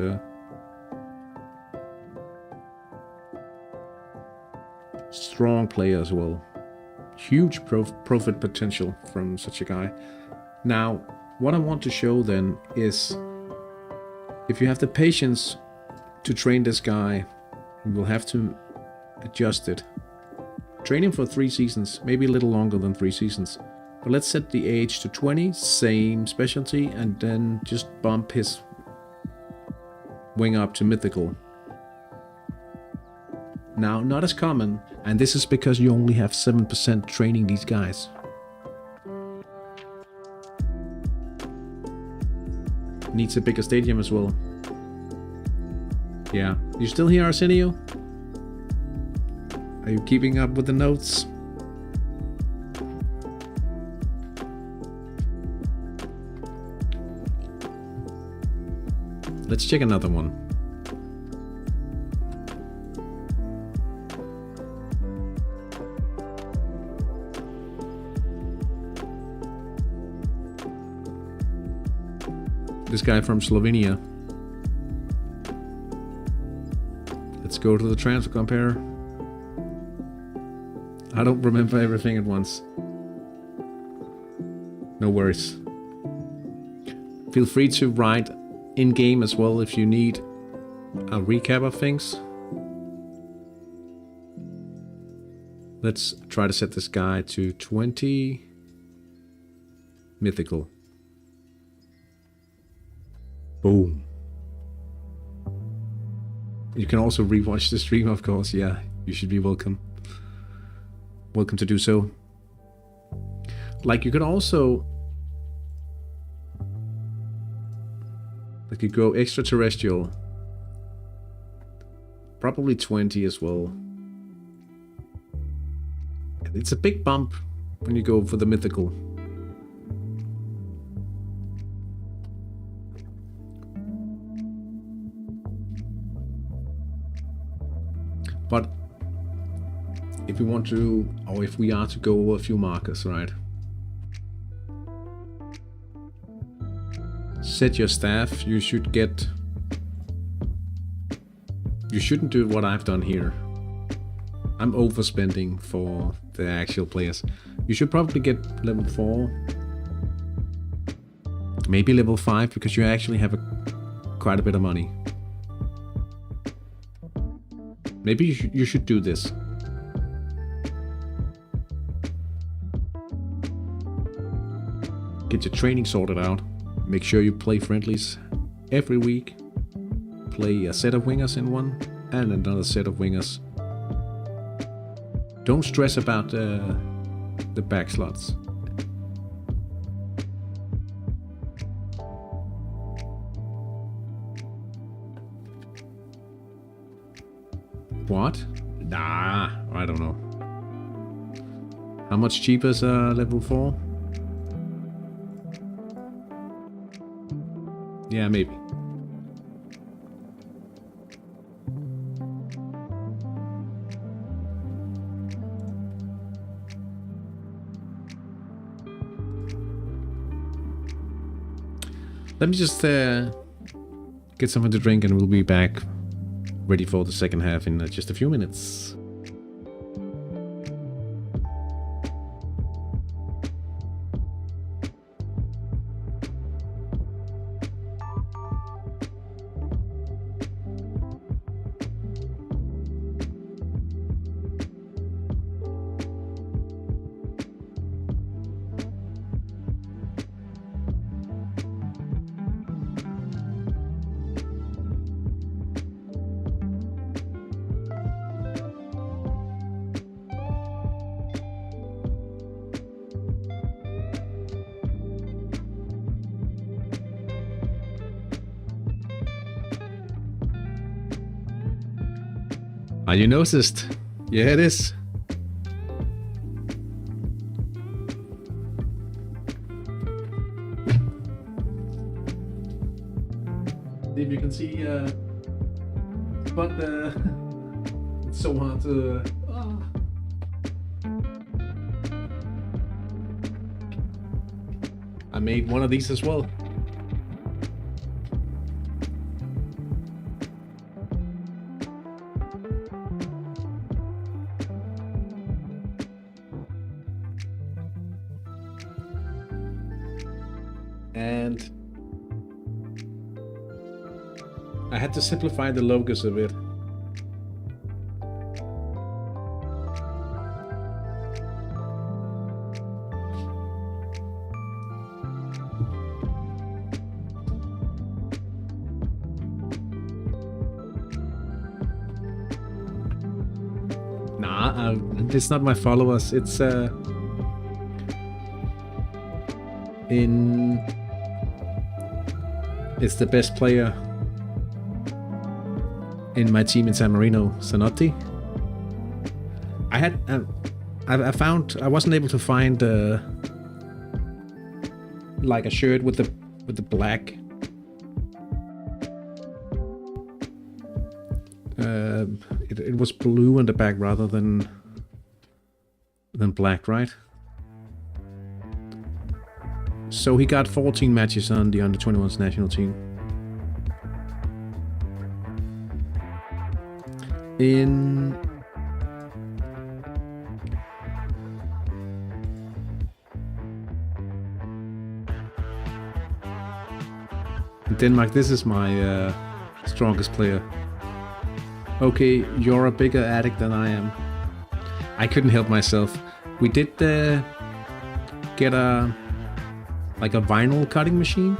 strong player as well. Huge profit potential from such a guy. Now, what I want to show then is, if you have the patience to train this guy, you will have to adjust it. Train him for 3 seasons, maybe a little longer than 3 seasons. But let's set the age to 20, same specialty, and then just bump his wing up to mythical. Now, not as common, and this is because you only have 7% training these guys. Needs a bigger stadium as well. Yeah. You still here, Arsenio? Are you keeping up with the notes? Let's check another one. This guy from Slovenia. Let's go to the transfer compare. I don't remember everything at once. No worries. Feel free to write in-game as well if you need a recap of things. Let's try to set this guy to 20 mythical. Boom. You can also rewatch the stream, of course. Yeah, you should be welcome. Welcome to do so. Like, you could also... Like, you go extraterrestrial. Probably 20 as well. It's a big bump when you go for the mythical. But if we want to, or if we are to go over a few markers, right? Set your staff, you should get... You shouldn't do what I've done here. I'm overspending for the actual players. You should probably get level 4. Maybe level 5, because you actually have quite a bit of money. Maybe you should do this. Get your training sorted out. Make sure you play friendlies every week. Play a set of wingers in one and another set of wingers. Don't stress about the back slots. What? Nah, I don't know. How much cheaper is level 4? Yeah, maybe. Let me just get something to drink and we'll be back ready for the second half in just a few minutes. Are you noticed? Yeah, it is. If you can see, but it's so hard to. I made one of these as well. And I had to simplify the logos a bit. Nah, it's not my followers. It's It's the best player in my team in San Marino, Zanotti. I had, I wasn't able to find like a shirt with the black. It was blue on the back rather than black, right? So he got 14 matches on the under-21s national team. In Denmark, this is my strongest player. Okay, you're a bigger addict than I am. I couldn't help myself. We did get a vinyl cutting machine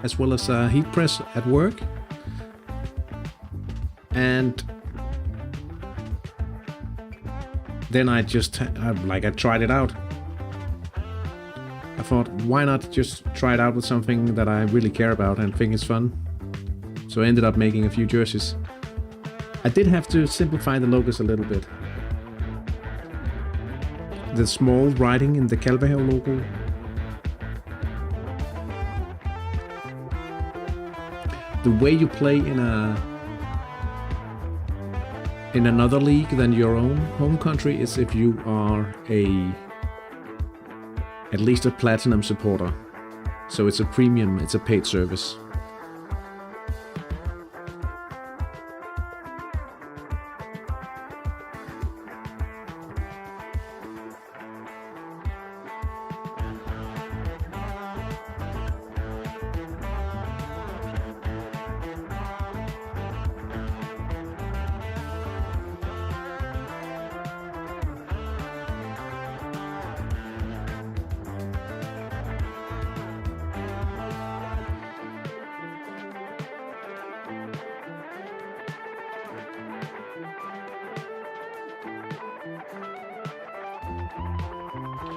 as well as a heat press at work, and then I tried it out. I thought, why not just try it out with something that I really care about and think is fun? So I ended up making a few jerseys. I did have to simplify the logos a little bit. The small writing in the Calvehave logo. The way you play in another league than your own home country is if you are at least a platinum supporter. So it's a premium, it's a paid service.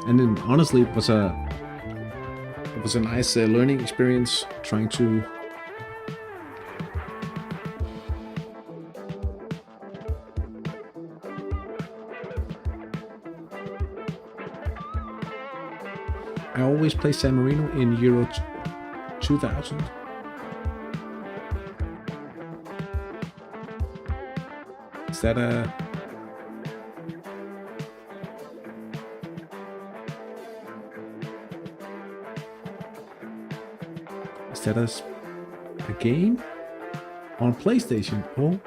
And then honestly, it was a nice learning experience trying to I always play San Marino in Euro 2000. Is that a... Is that a game? On PlayStation? Oh.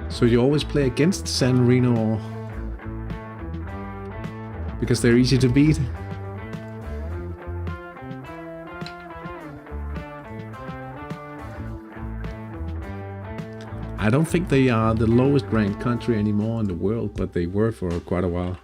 So you always play against San Marino because they're easy to beat? I don't think they are the lowest ranked country anymore in the world, but they were for quite a while.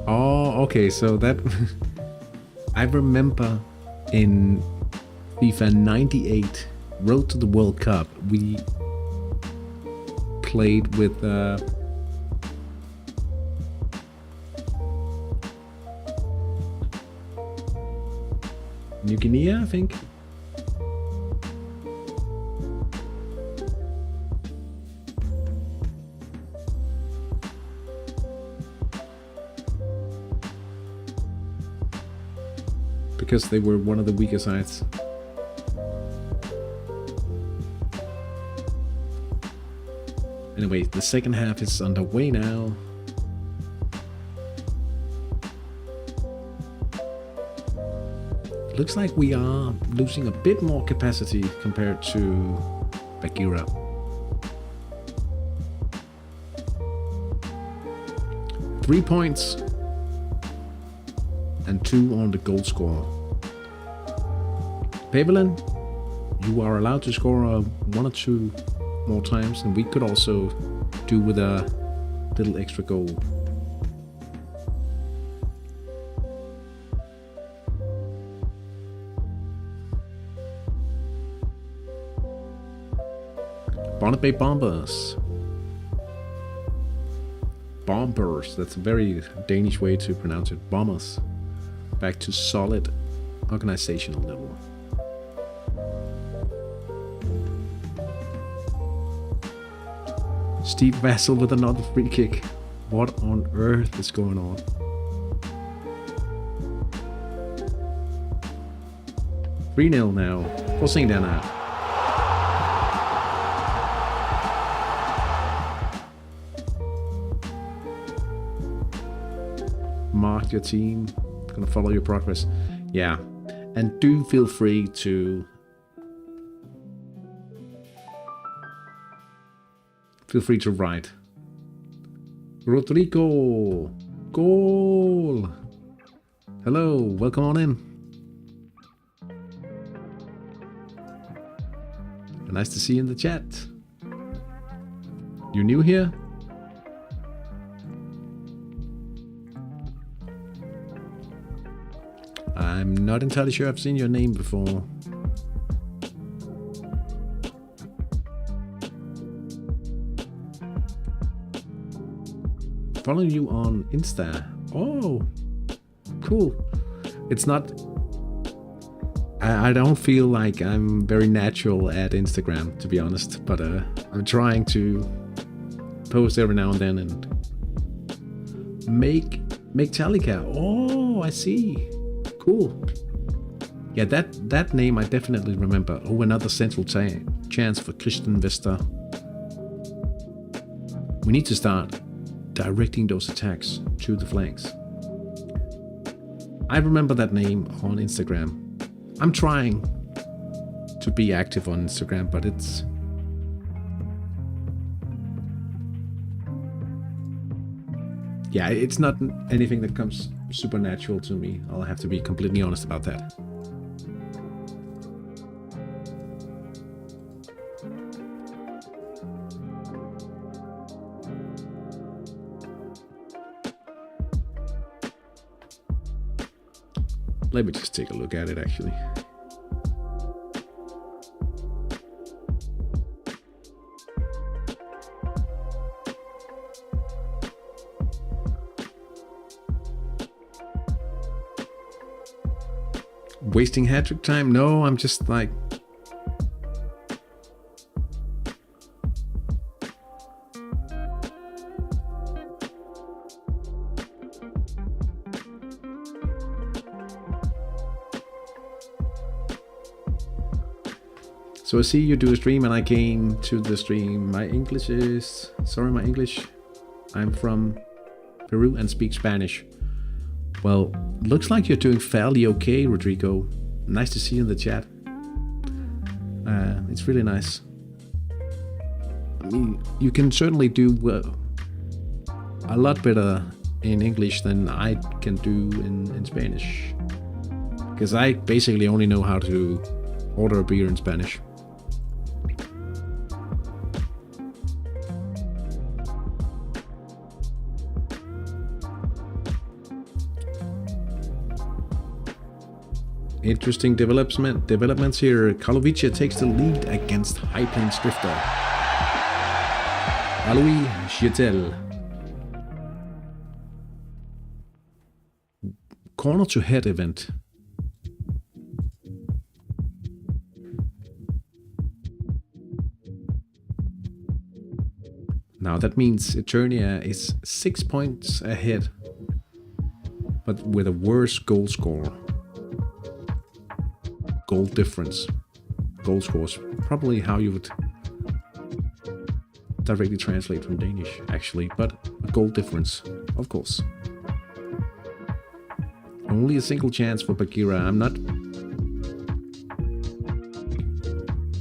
Oh, okay, so that... I remember in FIFA 98, Road to the World Cup, we played with... New Guinea, I think? Because they were one of the weaker sides. Anyway, the second half is underway now. Looks like we are losing a bit more capacity compared to Bagira. Three points and 2 on the goal score. Pavelen, you are allowed to score 1 or 2 more times, and we could also do with a little extra goal. Bonnet Bay Bombers. Bombers, that's a very Danish way to pronounce it. Bombers. Back to solid organizational level. Steve Vassell with another free kick. What on earth is going on? Three 0 now for St. Anna. Mark your team. Gonna follow your progress. Yeah, and do feel free to write. Rodrigo, goal. Hello, welcome on in. Nice to see you in the chat. You new here? I'm not entirely sure I've seen your name before. Following you on Insta. Oh, cool. It's not... I don't feel like I'm very natural at Instagram, to be honest. But I'm trying to post every now and then and make Metallica. Oh, I see. Cool. Yeah, that name I definitely remember. Oh, another central chance for Christian Vester. We need to start directing those attacks to the flanks. I remember that name on Instagram. I'm trying to be active on Instagram, but it's... yeah, it's not anything that comes supernatural to me. I'll have to be completely honest about that. Let me just take a look at it, actually. Wasting Hattrick time? No, I'm just like... So I see you do a stream and I came to the stream. My English is... sorry, my English. I'm from Peru and speak Spanish. Well, looks like you're doing fairly okay, Rodrigo. Nice to see you in the chat. It's really nice. I mean, you can certainly do a lot better in English than I can do in Spanish. Because I basically only know how to order a beer in Spanish. Interesting developments here. Karlovice takes the lead against High Plains Drifter. Alois Gietel. Corner to head event. Now that means Eternia is 6 points ahead, but with a worse goal score. Goal difference. Goal scores. Probably how you would directly translate from Danish, actually, but a goal difference, of course. Only a single chance for Bagheera. I'm not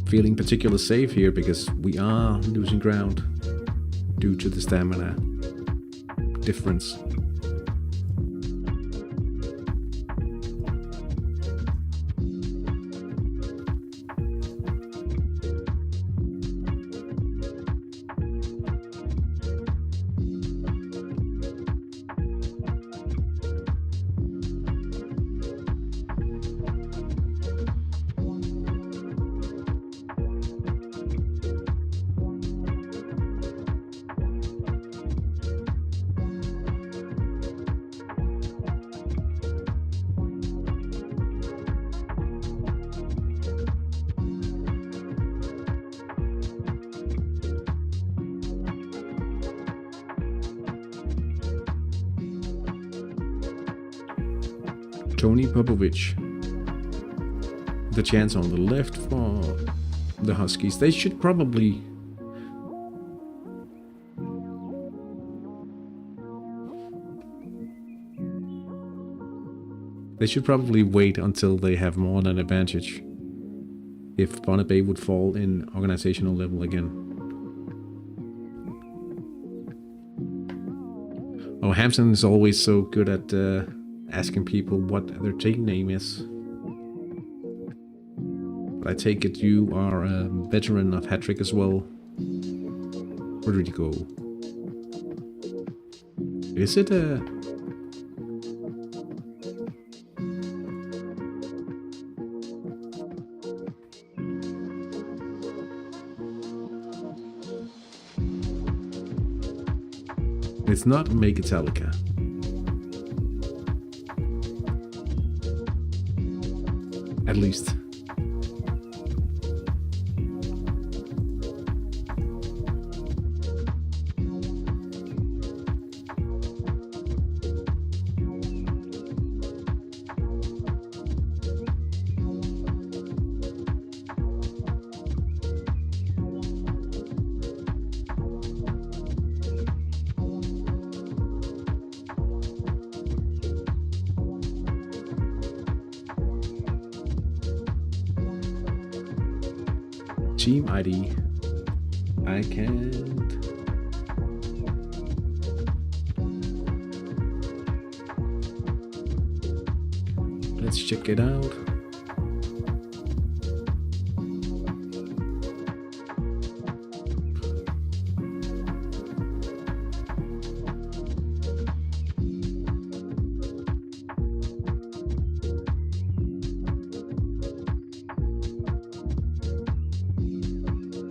feeling particularly safe here because we are losing ground due to the stamina difference. Tony Popovich. The chance on the left for the Huskies. They should probably wait until they have more than an advantage if Bonnet Bay would fall in organizational level again. Oh, Hampton is always so good at asking people what their team name is. But I take it you are a veteran of Hattrick as well. Where did you go? Is it a... It's not Make Metallica. At least. Team ID. I can't. Let's check it out.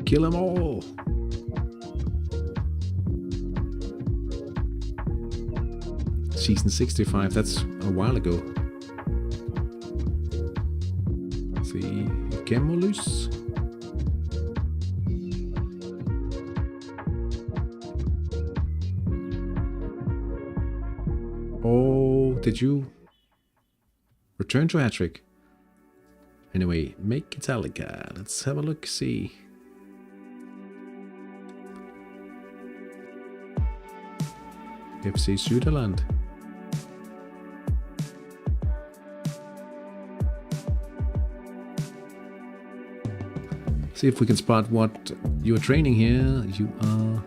Kill them all. Season 65, that's a while ago. Let's see, Gemolus. Oh, did you return to Hattrick? Anyway, Make Metallica. Let's have a look, see. FC Süderland. See if we can spot what you're training here. You are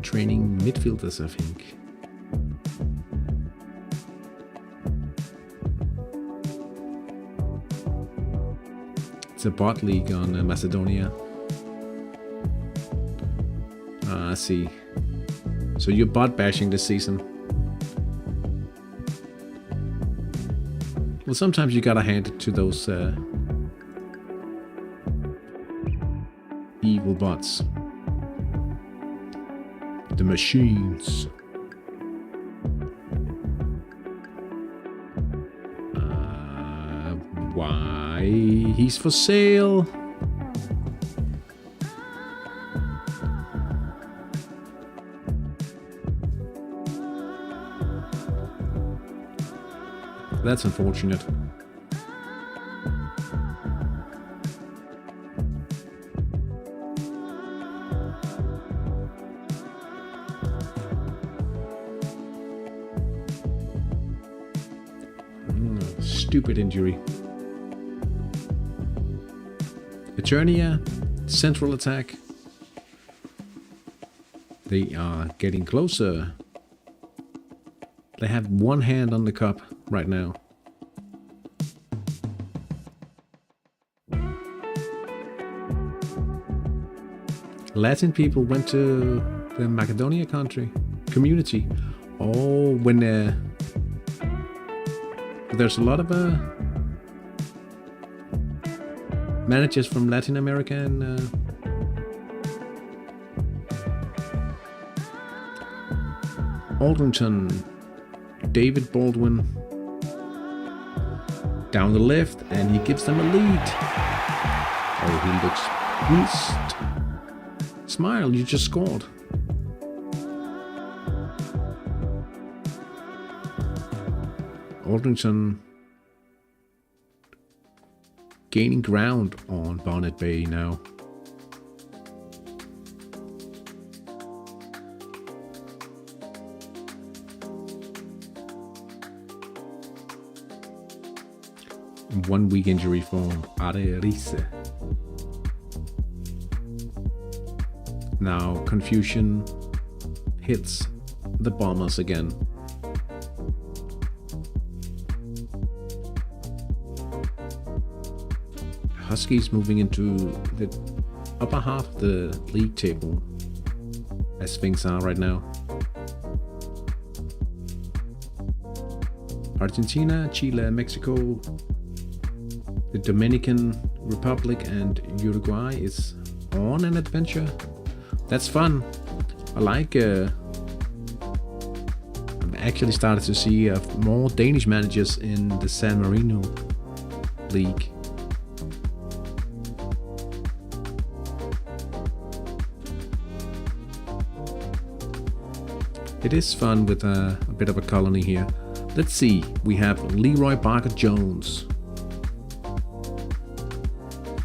training midfielders, I think. It's a bot league on Macedonia. I see. So you're bot bashing this season. Well, sometimes you gotta hand it to those evil bots. The machines. Why? He's for sale. That's unfortunate. Stupid injury. Eternia, central attack. They are getting closer. They have one hand on the cup right now. Latin people went to the Macedonia community. Oh, when there's a lot of managers from Latin America and Aldrington, David Baldwin down the left, and he gives them a lead. Oh, he looks pissed. Smile, you just scored. Aldrington gaining ground on Barnet Bay now. One week injury for Arerise. Now confusion hits the Bombers again. Huskies moving into the upper half of the league table as things are right now. Argentina, Chile, Mexico, the Dominican Republic and Uruguay is on an adventure. That's fun. I like I've actually started to see more Danish managers in the San Marino League. It is fun with a bit of a colony here. Let's see, we have Leroy Barker Jones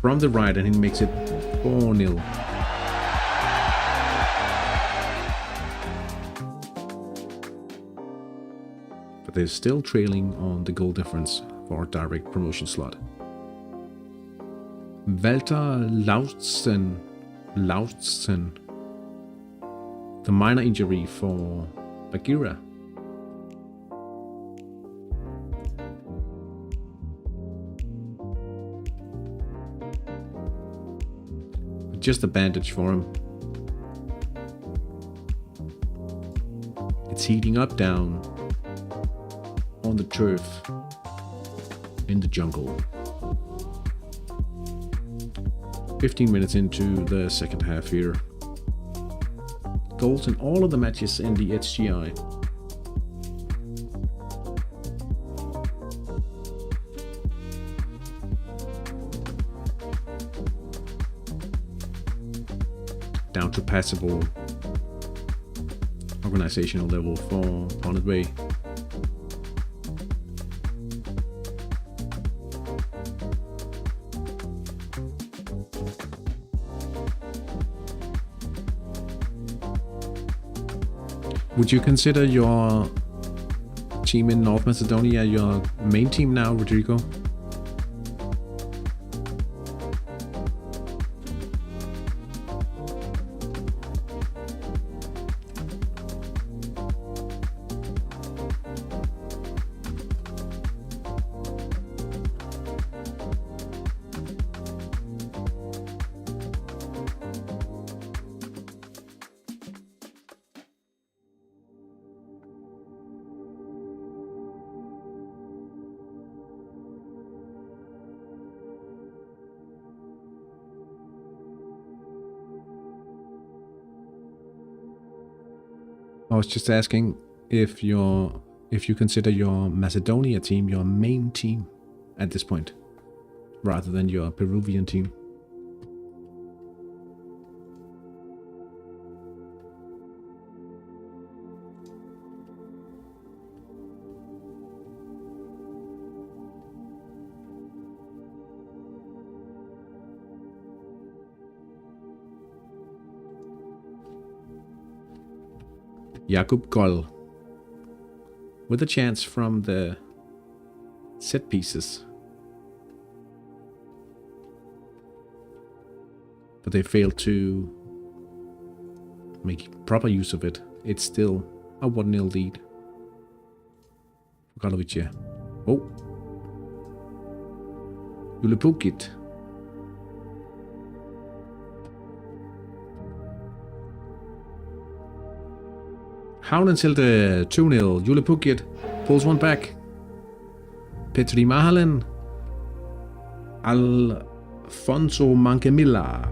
from the right, and he makes it 4-0. But they're still trailing on the goal difference for a direct promotion slot. Walter Lautzen, the minor injury for Bagheera. Just a bandage for him. It's heating up down on the turf in the jungle. 15 minutes into the second half here. Goals in all of the matches in the HTI. Down to passable organizational level for Barnet Bay. Would you consider your team in North Macedonia your main team now, Rodrigo? I was just asking if you consider your Macedonia team your main team at this point, rather than your Peruvian team. Jakub Goll with a chance from the set pieces, but they failed to make proper use of it. It's still a 1-0 lead for Karlovic. Oh, Julepukit. Howland till the 2-0. Julepukit pulls one back. Petri Mahalen. Alfonso Mankemilla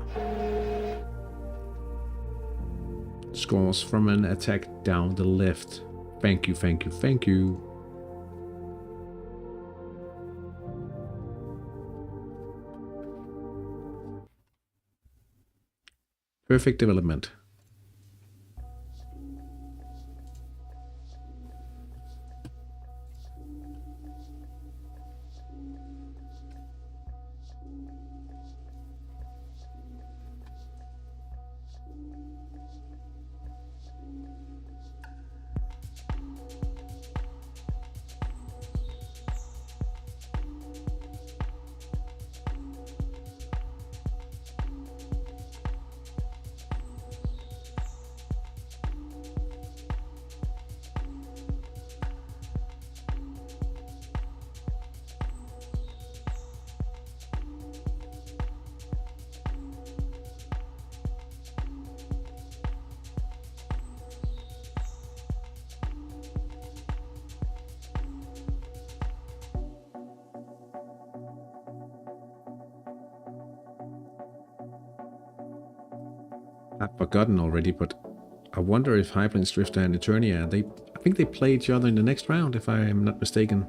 scores from an attack down the left. Thank you, thank you, thank you. Perfect development. I've forgotten already, but I wonder if High Plains Drifter and Eternia, I think they play each other in the next round, if I am not mistaken.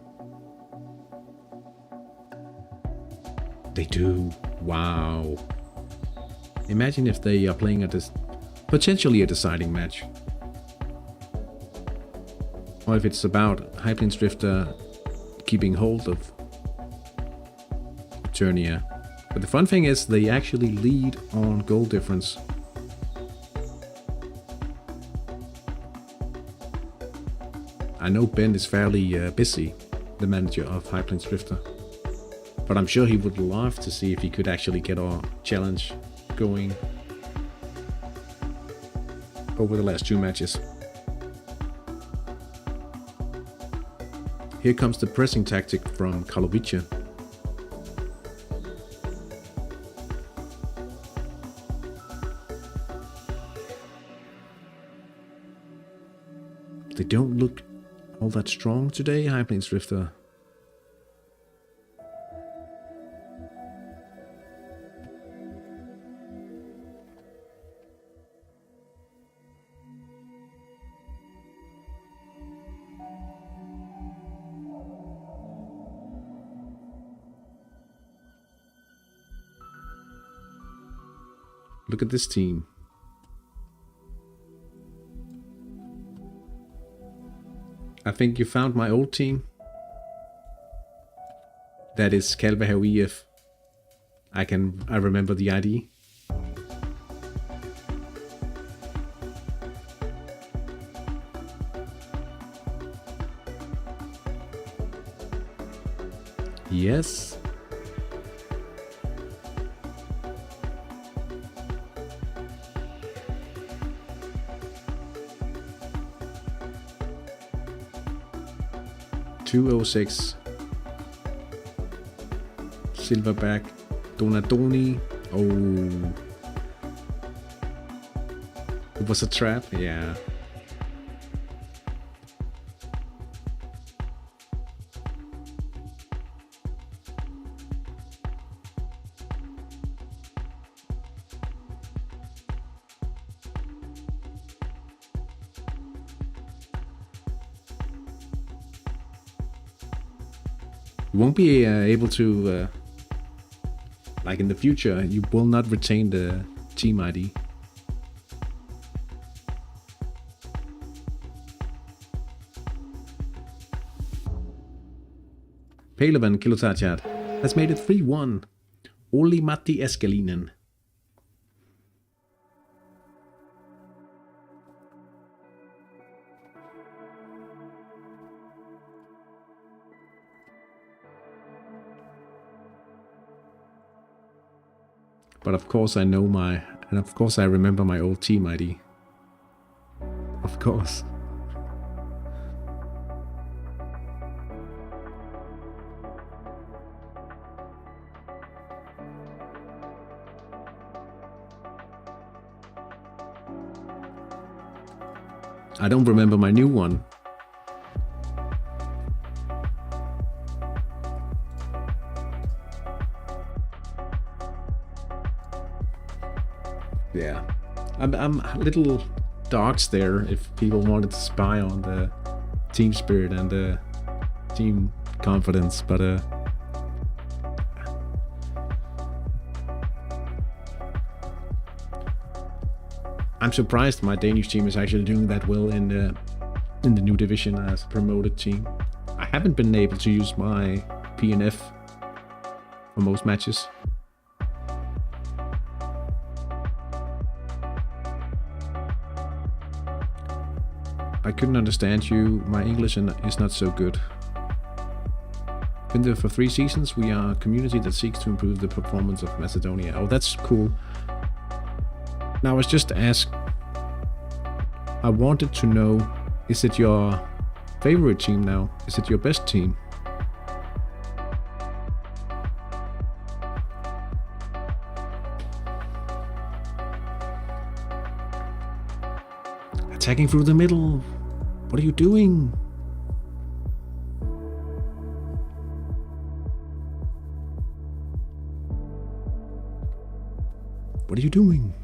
They do. Wow. Imagine if they are playing at this potentially a deciding match. Or if it's about High Plains Drifter keeping hold of Eternia. But the fun thing is they actually lead on goal difference. I know Ben is fairly busy, the manager of High Plains Drifter. But I'm sure he would love to see if he could actually get our challenge going over the last 2 matches. Here comes the pressing tactic from Karlovice. They don't look all that strong today, High Plains Drifter. Look at this team. I think you found my old team. That is Kalvehav EF. I remember the ID. Yes. $206. Silverback. Donadoni. Oh. It was a trap, yeah. You won't be able to, like in the future, you will not retain the team ID. Palevan Kilotarchat has made it 3-1. Oli Matti Eskelinen. But of course I know and of course I remember my old team ID. Of course. I don't remember my new one. Yeah, I'm a little dogs there if people wanted to spy on the team spirit and the team confidence, but I'm surprised my Danish team is actually doing that well in the new division as a promoted team. I haven't been able to use my PNF for most matches. I couldn't understand you. My English is not so good. Been there for 3 seasons. We are a community that seeks to improve the performance of Macedonia. Oh, that's cool. Now, I was just asked. I wanted to know, is it your favorite team now? Is it your best team? Attacking through the middle. What are you doing? What are you doing?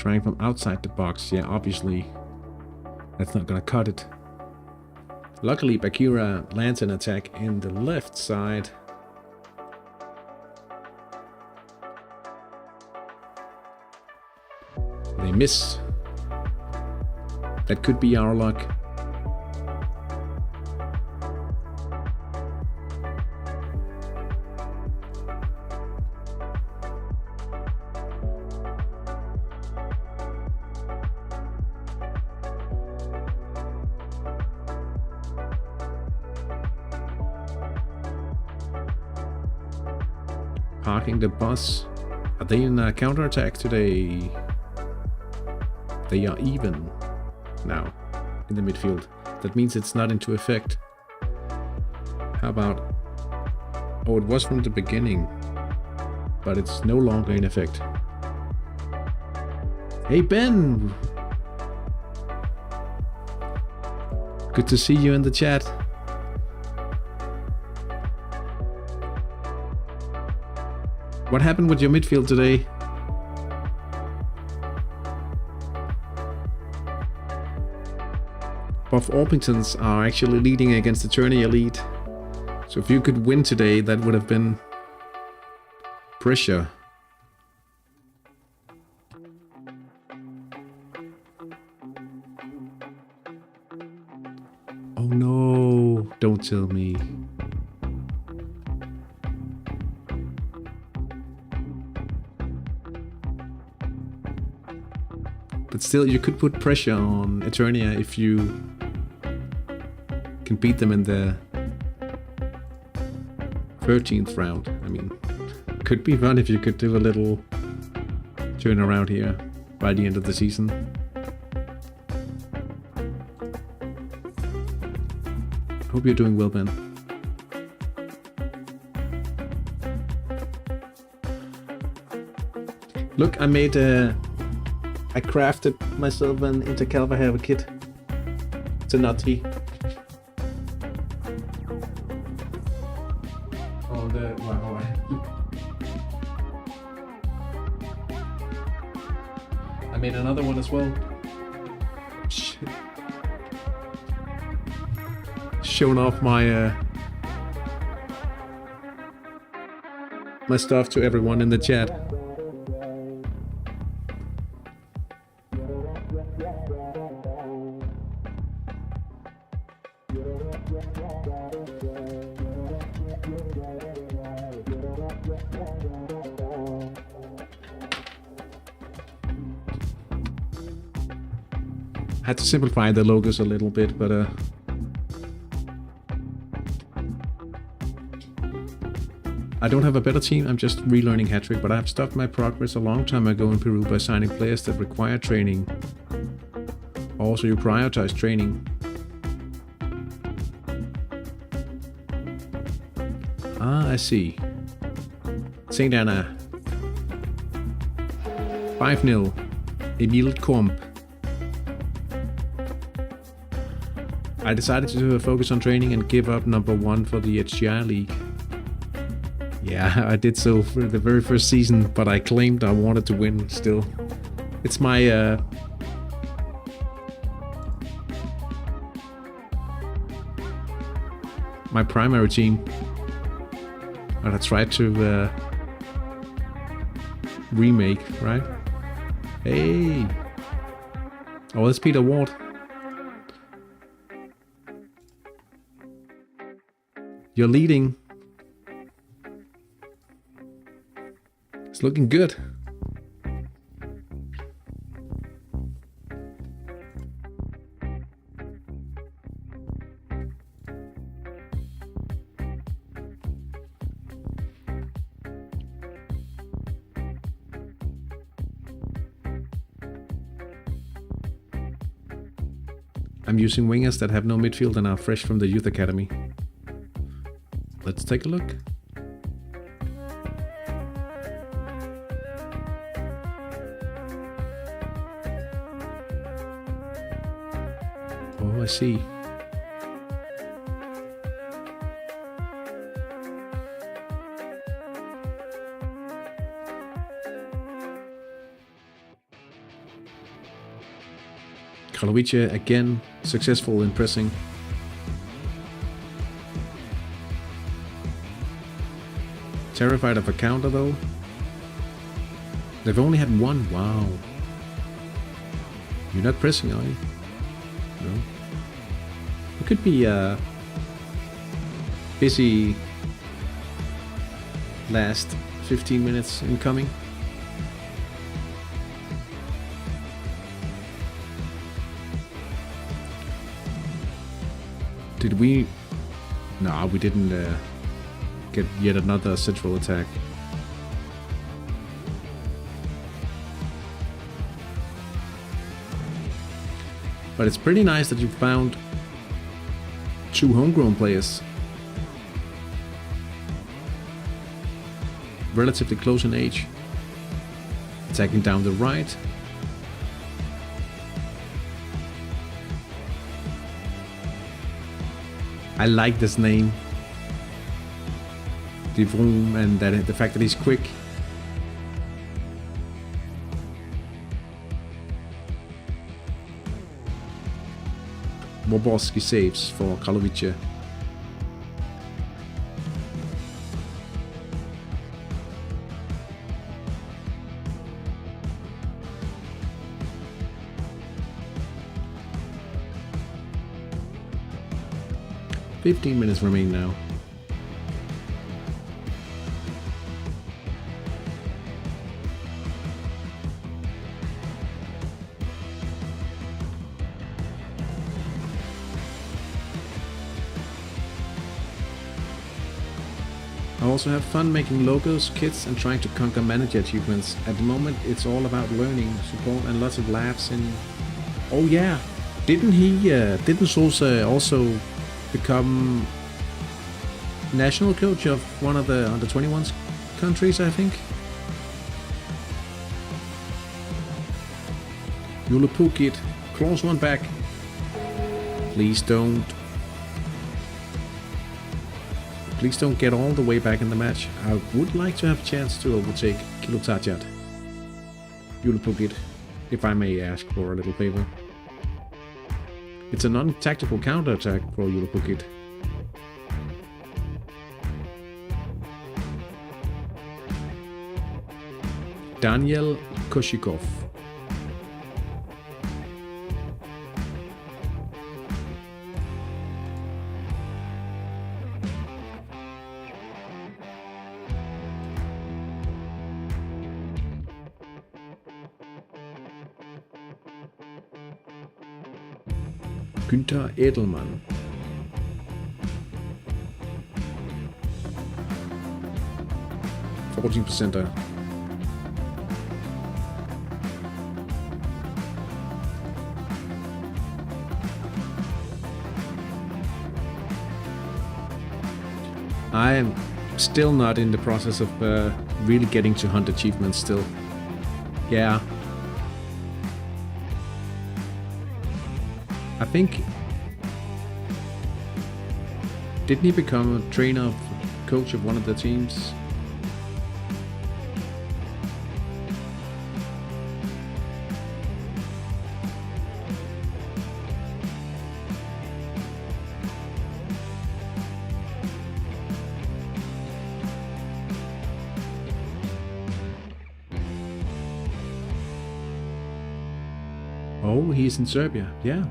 Trying from outside the box. Yeah, obviously that's not gonna cut it. Luckily, Bakira lands an attack in the left side. They miss. That could be our luck. Parking the bus. Are they in a counterattack today? They are even now in the midfield. That means it's not into effect. How about... Oh, it was from the beginning, but it's no longer in effect. Hey, Ben! Good to see you in the chat. What happened with your midfield today? Both Orpingtons are actually leading against the Tourney Elite. So if you could win today, that would have been pressure. Oh no, don't tell me. But still, you could put pressure on Eternia if you can beat them in the 13th round. I mean, could be fun if you could do a little turnaround here by the end of the season. Hope you're doing well, Ben. Look, I crafted myself an Intercalva kit. It's a nutty. Oh, wow. I made another one as well. Shit. Showing off my my stuff to everyone in the chat. Had to simplify the logos a little bit, but I don't have a better team. I'm just relearning Hattrick, but I've stopped my progress a long time ago in Peru by signing players that require training. Also, you prioritize training. Ah, I see. St. Anna. 5-0. Emil Komp. I decided to focus on training and give up number 1 for the HTI League. Yeah, I did so for the very first season, but I claimed I wanted to win still. It's my my primary team. And I tried to remake, right? Hey! Oh, that's Peter Ward. You're leading. It's looking good. I'm using wingers that have no midfield and are fresh from the youth academy. Let's take a look. Oh, I see. Karlovice again successful in pressing. Terrified of a counter though. They've only had one. Wow. You're not pressing, are you? No. It could be a busy last 15 minutes incoming. Did we? No, we didn't get yet another central attack. But it's pretty nice that you found 2 homegrown players. Relatively close in age. Attacking down the right. I like this name. De Vroom, and that the fact that he's quick. Moborski saves for Karlovice. "15 minutes remain now. I also have fun making logos, kits, and trying to conquer manager achievements. At the moment, it's all about learning, support, and lots of laughs. And oh yeah, didn't Sousa also become national coach of one of the under 21s countries? I think. Julipukit claws one back. Please don't. Please don't get all the way back in the match. I would like to have a chance to overtake Kilotajat. Julipukit, if I may ask for a little favor. It's a non-tactical counter-attack for Julipukit. Daniel Koshikov. Günther Edelmann. %. I am still not in the process of really getting to hunt achievements still. Yeah. I think, didn't he become a trainer, coach of one of the teams? Oh, he's in Serbia, yeah.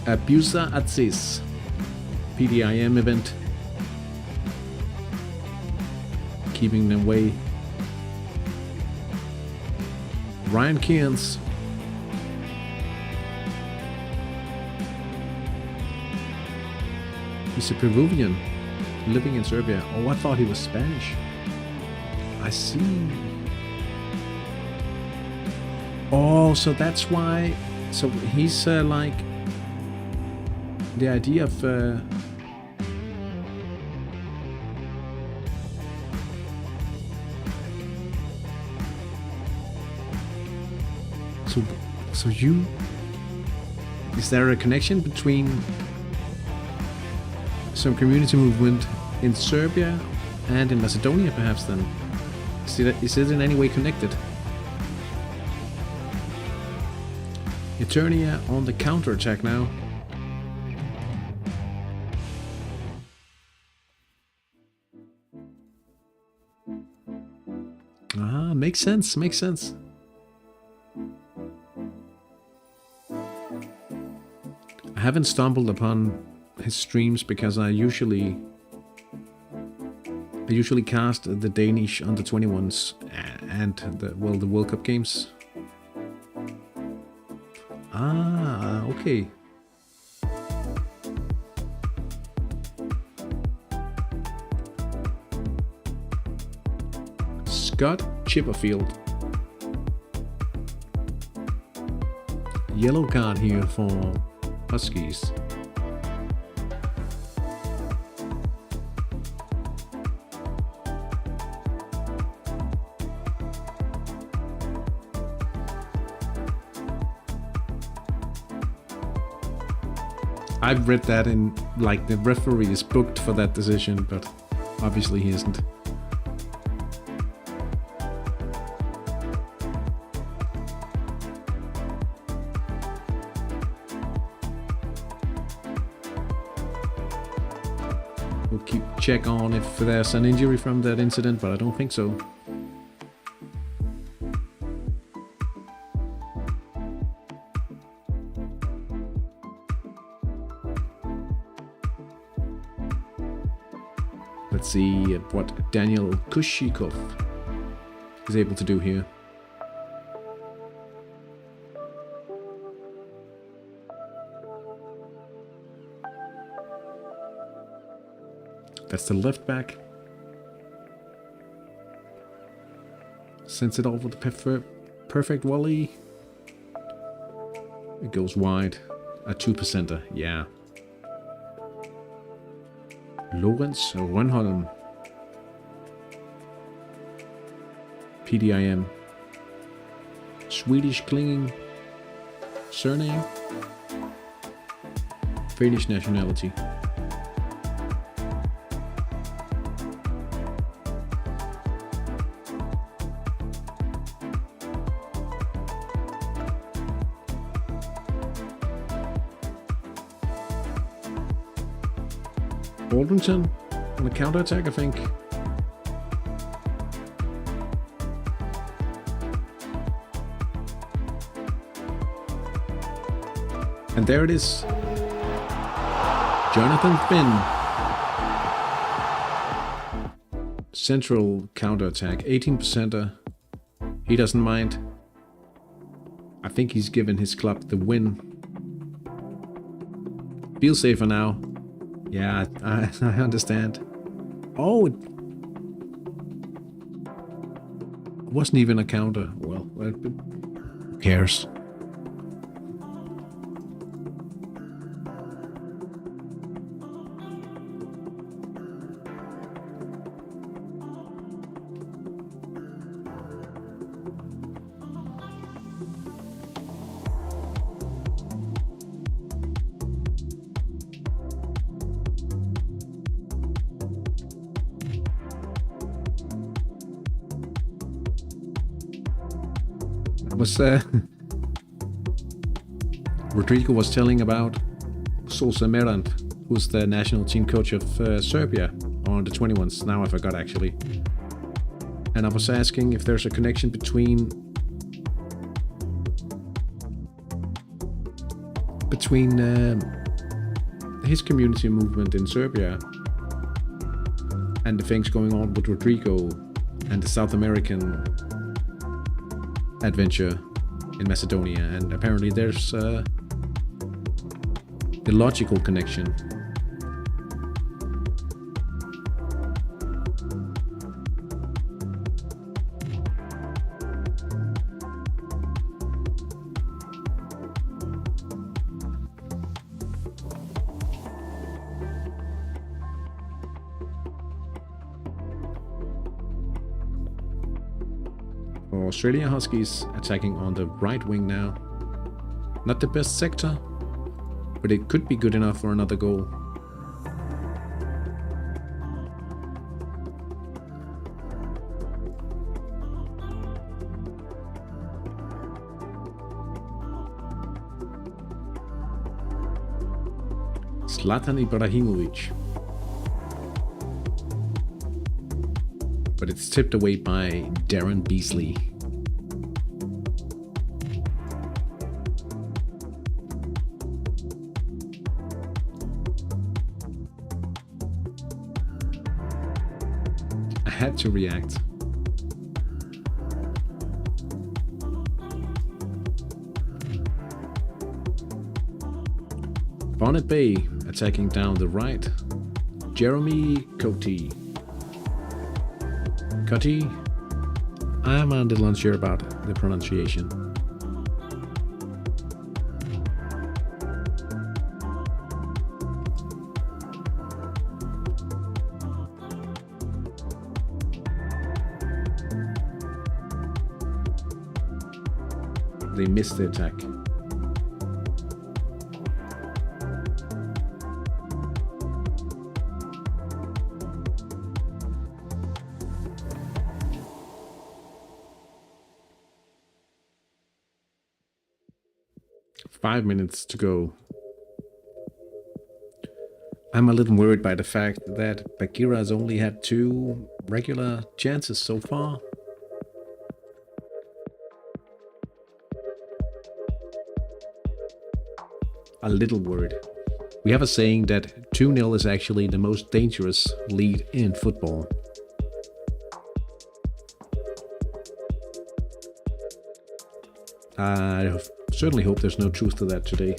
Abusa Aziz, PDIM event, keeping them away. Ryan Kearns, he's a Peruvian living in Serbia. Oh, I thought he was Spanish. I see. Oh, so that's why. So he's like the idea of So is there a connection between some community movement in Serbia and in Macedonia, perhaps? Then is it in any way connected? Eternia on the counter-attack now. Ah, makes sense, makes sense. I haven't stumbled upon his streams because I usually cast the Danish under 21s and the World Cup games. Ah, okay. Scott Chipperfield. Yellow card here for Huskies. I've read that in, like, the referee is booked for that decision, but obviously he isn't. We'll keep check on if there's an injury from that incident, but I don't think so. Let's see what Daniel Kushikov is able to do here. That's the left back. Sends it over the perfect volley. It goes wide. A 2%er, yeah. Lorenz Rönnholm. PDIM. Swedish clinging surname. Finnish nationality. Aldrington on the counter-attack, I think. And there it is. Jonathan Finn. Central counter-attack, 18%er. He doesn't mind. I think he's given his club the win. Feel safer now. Yeah, I understand. Oh, it wasn't even a counter. Well, who cares? Rodrigo was telling about Solsa Merant, who's the national team coach of Serbia on the 21s. Now I forgot, actually. And I was asking if there's a connection between his community movement in Serbia and the things going on with Rodrigo and the South American adventure in Macedonia, and apparently there's a logical connection. Australia Huskies attacking on the right wing now. Not the best sector, but it could be good enough for another goal. Zlatan Ibrahimovic. But it's tipped away by Darren Beasley. I had to react. Bonnet Bay attacking down the right. Jeremy Coty. I'm a little unsure about the pronunciation. They missed the attack. Five minutes to go. I'm a little worried by the fact that Bagheera has only had 2 regular chances so far. A little worried. We have a saying that 2-0 is actually the most dangerous lead in football. I certainly hope there's no truth to that today.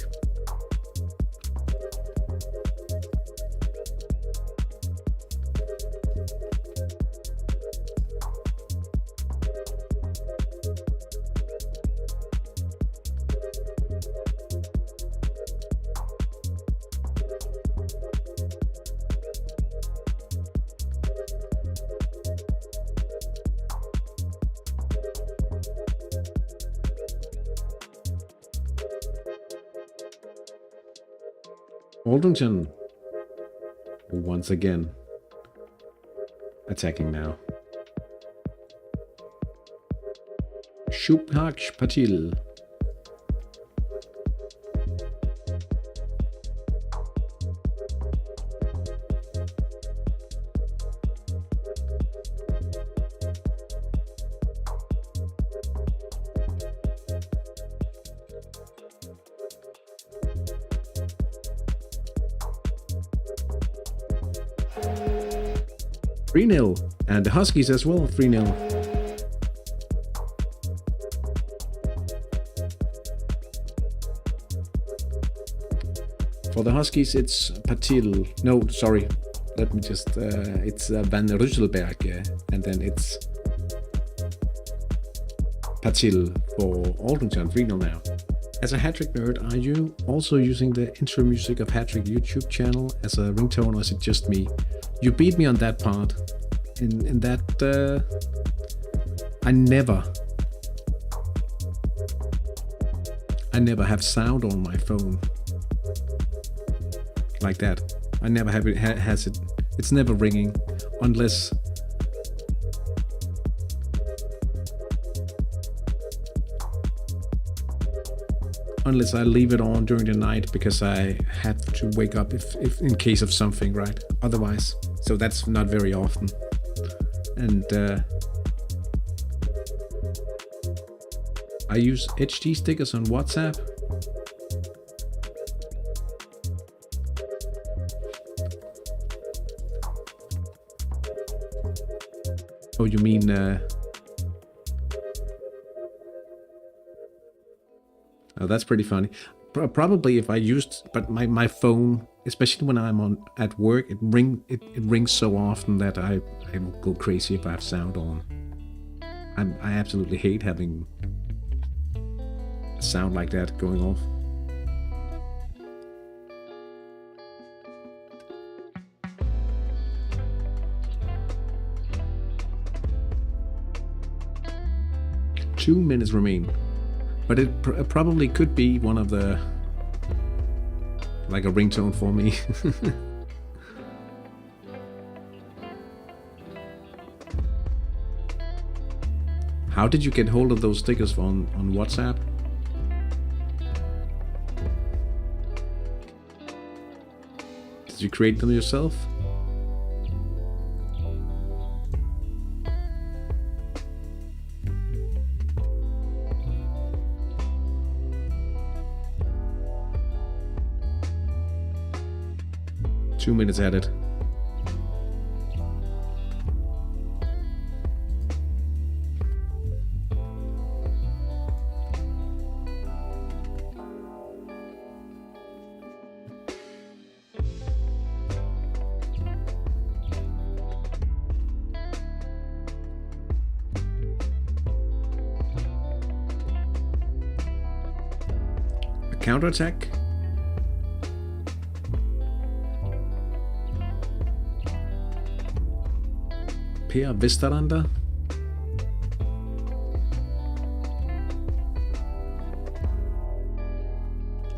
Aldrington, once again, attacking now. Shubhaksh Patil. Three 0, and the Huskies as well, 3-0. For the Huskies, it's Patil. No, sorry. Let me just. It's Van Rysselberg, and then it's Patil for Aldrington, 3-0 now. As a Hattrick nerd, are you also using the intro music of Hattrick YouTube channel as a ringtone, or is it just me? You beat me on that part. In that, I never have sound on my phone like that. I never have it. Has it? It's never ringing unless I leave it on during the night because I have to wake up if in case of something, right? Otherwise, so that's not very often. And I use HT stickers on WhatsApp. Oh, you mean oh, that's pretty funny. Probably if I used, but my phone, especially when I'm at work, it rings so often that I will go crazy if I have sound on. I absolutely hate having a sound like that going off. Two minutes remain. But it probably could be one of the, like a ringtone for me. How did you get hold of those stickers on WhatsApp? Did you create them yourself? Two minutes at it. A counterattack. V.130.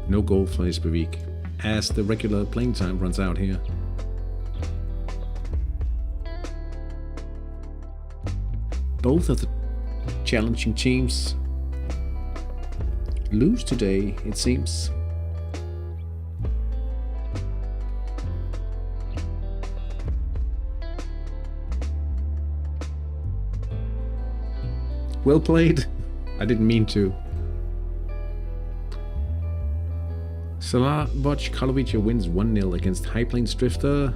No goal for Esbjerg, as the regular playing time runs out here. Both of the challenging teams lose today, it seems. Well played. I didn't mean to. Slavoj Karlovic wins 1-0 against High Plains Drifter.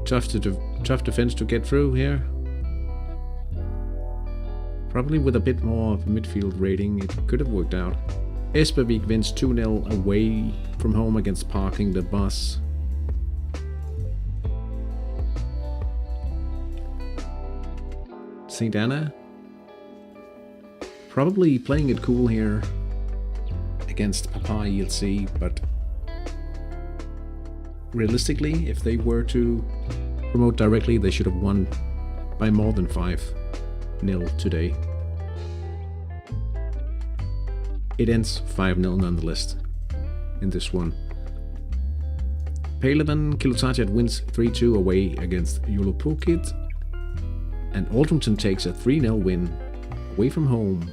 Tough defense to get through here. Probably with a bit more of a midfield rating, it could have worked out. Esbjerg wins 2-0 away from home against Parking the Bus. St. Anna probably playing it cool here against Papa ELC, but realistically, if they were to promote directly, they should have won by more than 5-0 today. It ends 5-0 nonetheless in this one. Palevan Kilotajat wins 3-2 away against Julupukit. And Aldrington takes a 3-0 win away from home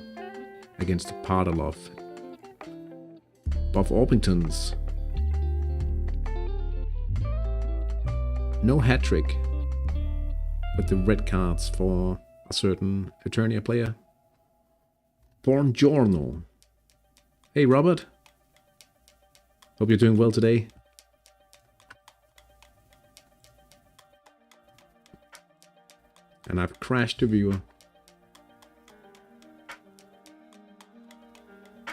against Pardaloff. Both Orpingtons. No hat-trick, with the red cards for a certain Eternia player. Buongiorno. Hey Robert. Hope you're doing well today. And I've crashed the viewer.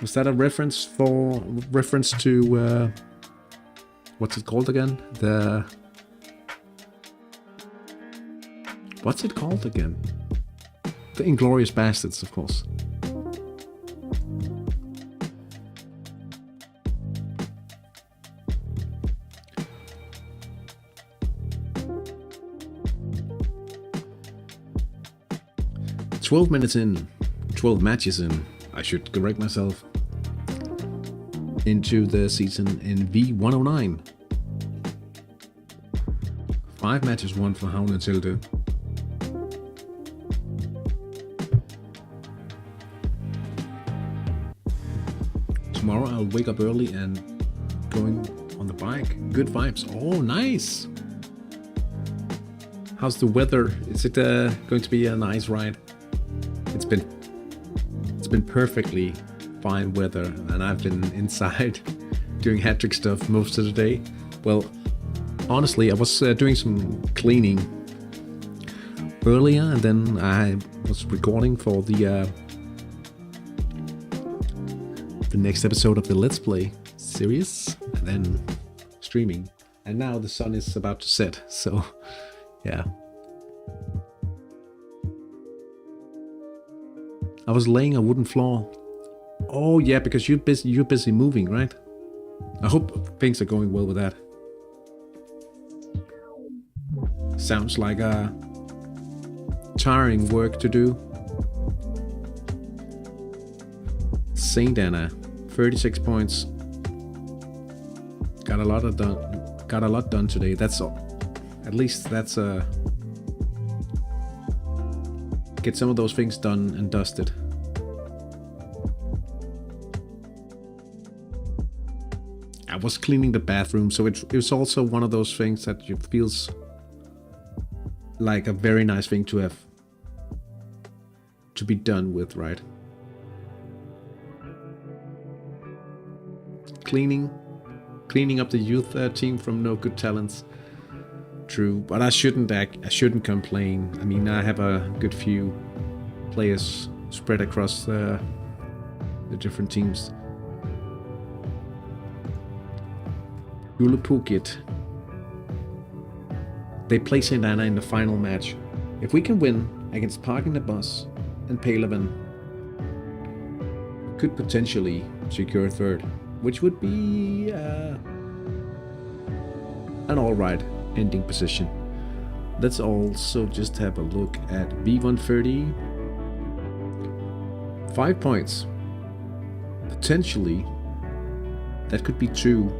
Was that a reference to what's it called again? What's it called again? The Inglorious Bastards, of course. "12 minutes in, 12 matches in," I should correct myself, into the season in V.109. 5 matches won for Havn and Tilde. Tomorrow I'll wake up early and going on the bike. Good vibes. Oh, nice! How's the weather? Is it going to be a nice ride? It's been perfectly fine weather, and I've been inside doing Hattrick stuff most of the day. Well, honestly, I was doing some cleaning earlier, and then I was recording for the next episode of the Let's Play series, and then streaming. And now the sun is about to set, so yeah. I was laying a wooden floor. Oh yeah, because you're busy moving, right? I hope things are going well with that. Sounds like a tiring work to do. St. Anna, 36 points. Got a lot done today. That's all. At least that's get some of those things done and dusted. I was cleaning the bathroom, so it was also one of those things that feels like a very nice thing to have to be done with, right? Cleaning up the youth team from no good talents. True, but I shouldn't complain. I mean, I have a good few players spread across the different teams. Phuket. They play St. Anna in the final match. If we can win against Park in the Bus and Palawan, could potentially secure third, which would be an alright ending position. Let's also just have a look at V.130. 5 points. Potentially, that could be 2.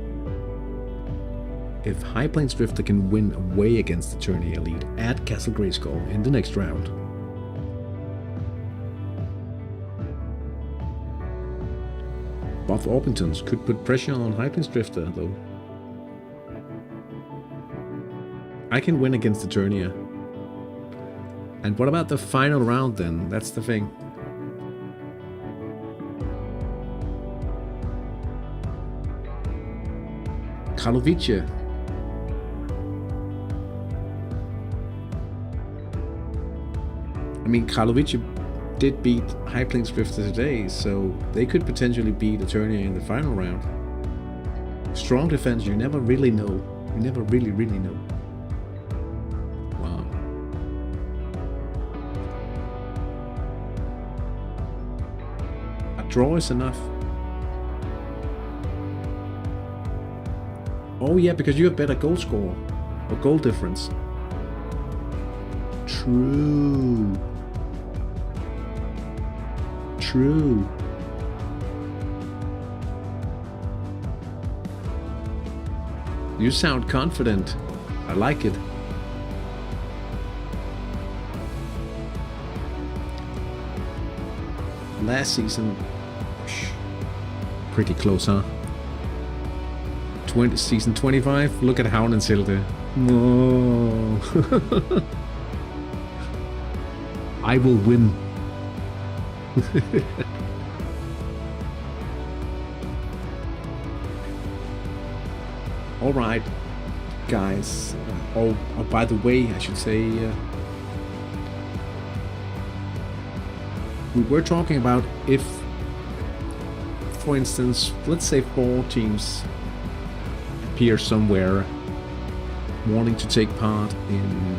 If High Plains Drifter can win away against the Tourney Elite at Castle Grayskull in the next round. Both Orpingtons could put pressure on High Plains Drifter though. I can win against the Tourney. And what about the final round then? That's the thing. Karlovice. I mean, Karlovice did beat High Plains Drifter today, so they could potentially beat Eternia in the final round. Strong defense, you never really know. You never really know. Wow. A draw is enough. Oh yeah, because you have better goal score or goal difference. True. You sound confident. I like it. Last season, pretty close, huh? Season 25. Look at Havnensilde. Whoa. I will win. All right, guys. Oh, by the way, I should say we were talking about if, for instance, let's say 4 teams appear somewhere wanting to take part in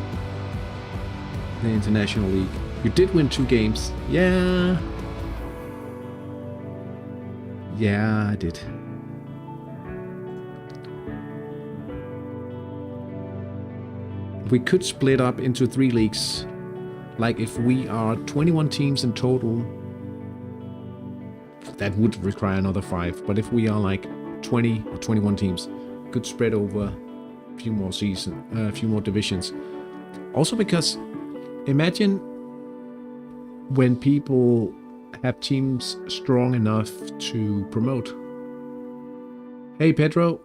the International League. You did win 2 games. Yeah, I did. We could split up into 3 leagues. Like if we are 21 teams in total, that would require another 5. But if we are like 20 or 21 teams, could spread over a few more a few more divisions. Also because imagine when people have teams strong enough to promote. Hey Pedro,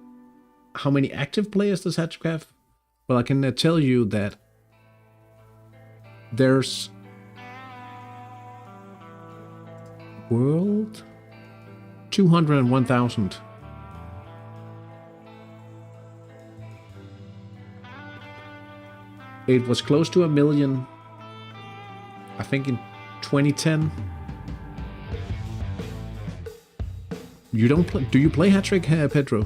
how many active players does Hattrick have? Well, I can tell you that there's world 201,000. It was close to 1 million, I think, in 2010. You don't play? Do you play Hattrick, Pedro?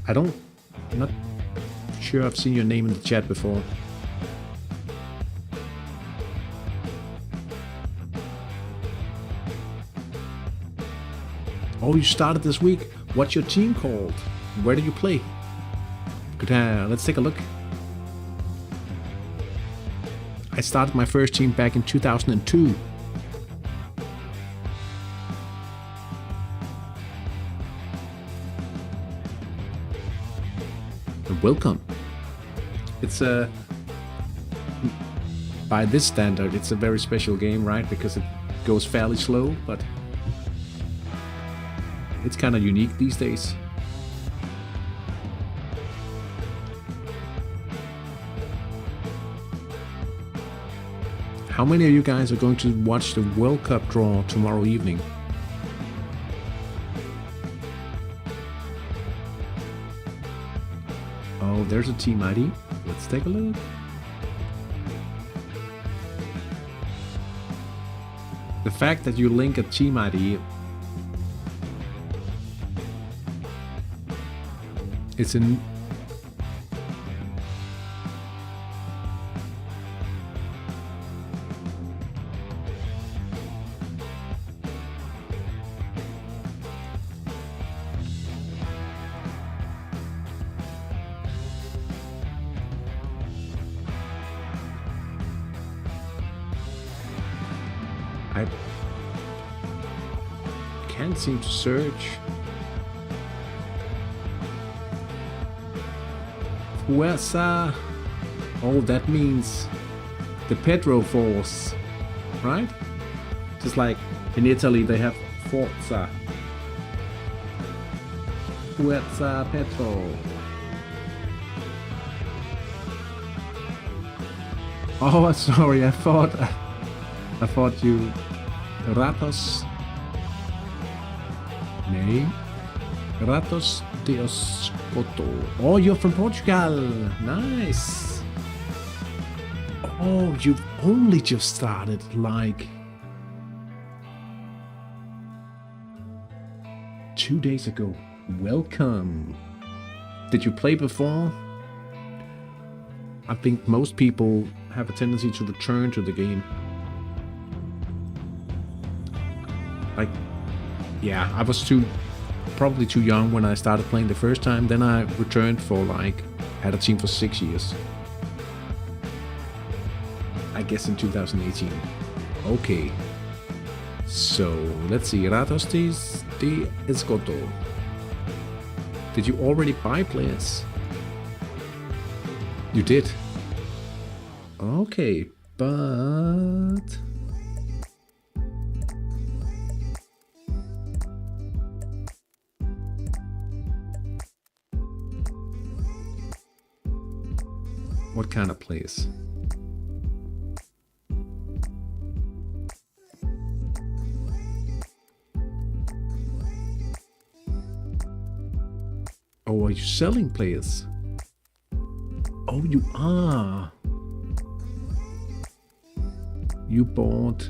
I'm not sure I've seen your name in the chat before. Oh, you started this week. What's your team called? Where do you play? Good, let's take a look. I started my first team back in 2002. welcome. It's by this standard, it's a very special game, right? Because it goes fairly slow, but it's kind of unique these days. How many of you guys are going to watch the World Cup draw tomorrow evening? Oh, there's a team ID. Let's take a look. The fact that you link a team ID, it's an I can't seem to search. Fuerza. Oh, that means the Pedro Force, right? Just like in Italy, they have Forza. Fuerza Pedro. Oh, sorry, I thought you... Ratos... Nee. Ratos de Oscoto. Oh, you're from Portugal. Nice. Oh, you've only just started, like... 2 days ago. Welcome. Did you play before? I think most people have a tendency to return to the game. Like, yeah, I was probably too young when I started playing the first time. Then I returned for had a team for 6 years. I guess in 2018. Okay. So, let's see. Ratos de Escoto. Did you already buy players? You did? Okay, but... What kind of players? Oh, are you selling players? Oh, you are. You bought.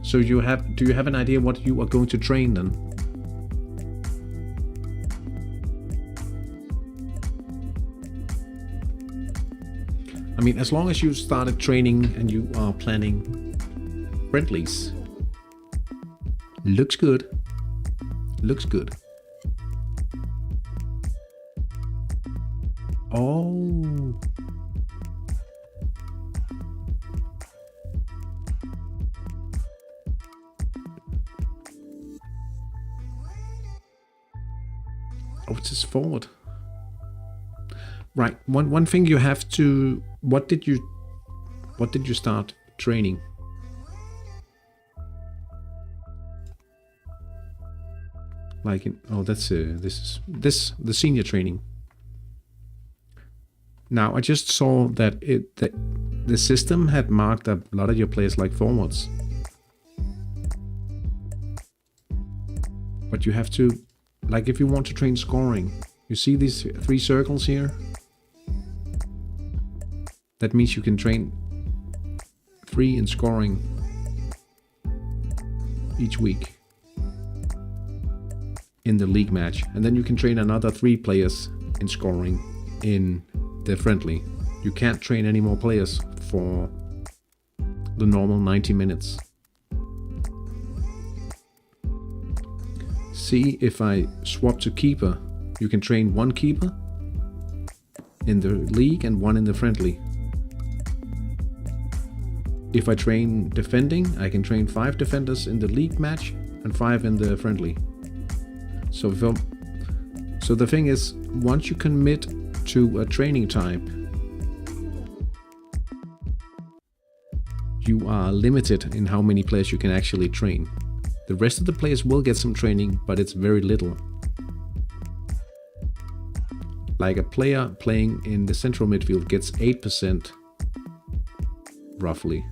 So do you have an idea what you are going to train then? I mean, as long as you started training and you are planning friendlies. Looks good. Looks good. Oh. Oh, it's his forward. Right. One thing you have to. What did you start training? Like in, oh, that's the senior training. Now I just saw that the system had marked up a lot of your players like forwards, but you have to, like, if you want to train scoring, you see these 3 circles here. That means you can train 3 in scoring each week in the league match, and then you can train another 3 players in scoring in the friendly. You can't train any more players for the normal 90 minutes. See, if I swap to keeper, you can train 1 keeper in the league and 1 in the friendly. If I train defending, I can train 5 defenders in the league match and 5 in the friendly. So the thing is, once you commit to a training type, you are limited in how many players you can actually train. The rest of the players will get some training, but it's very little. Like a player playing in the central midfield gets 8%, roughly.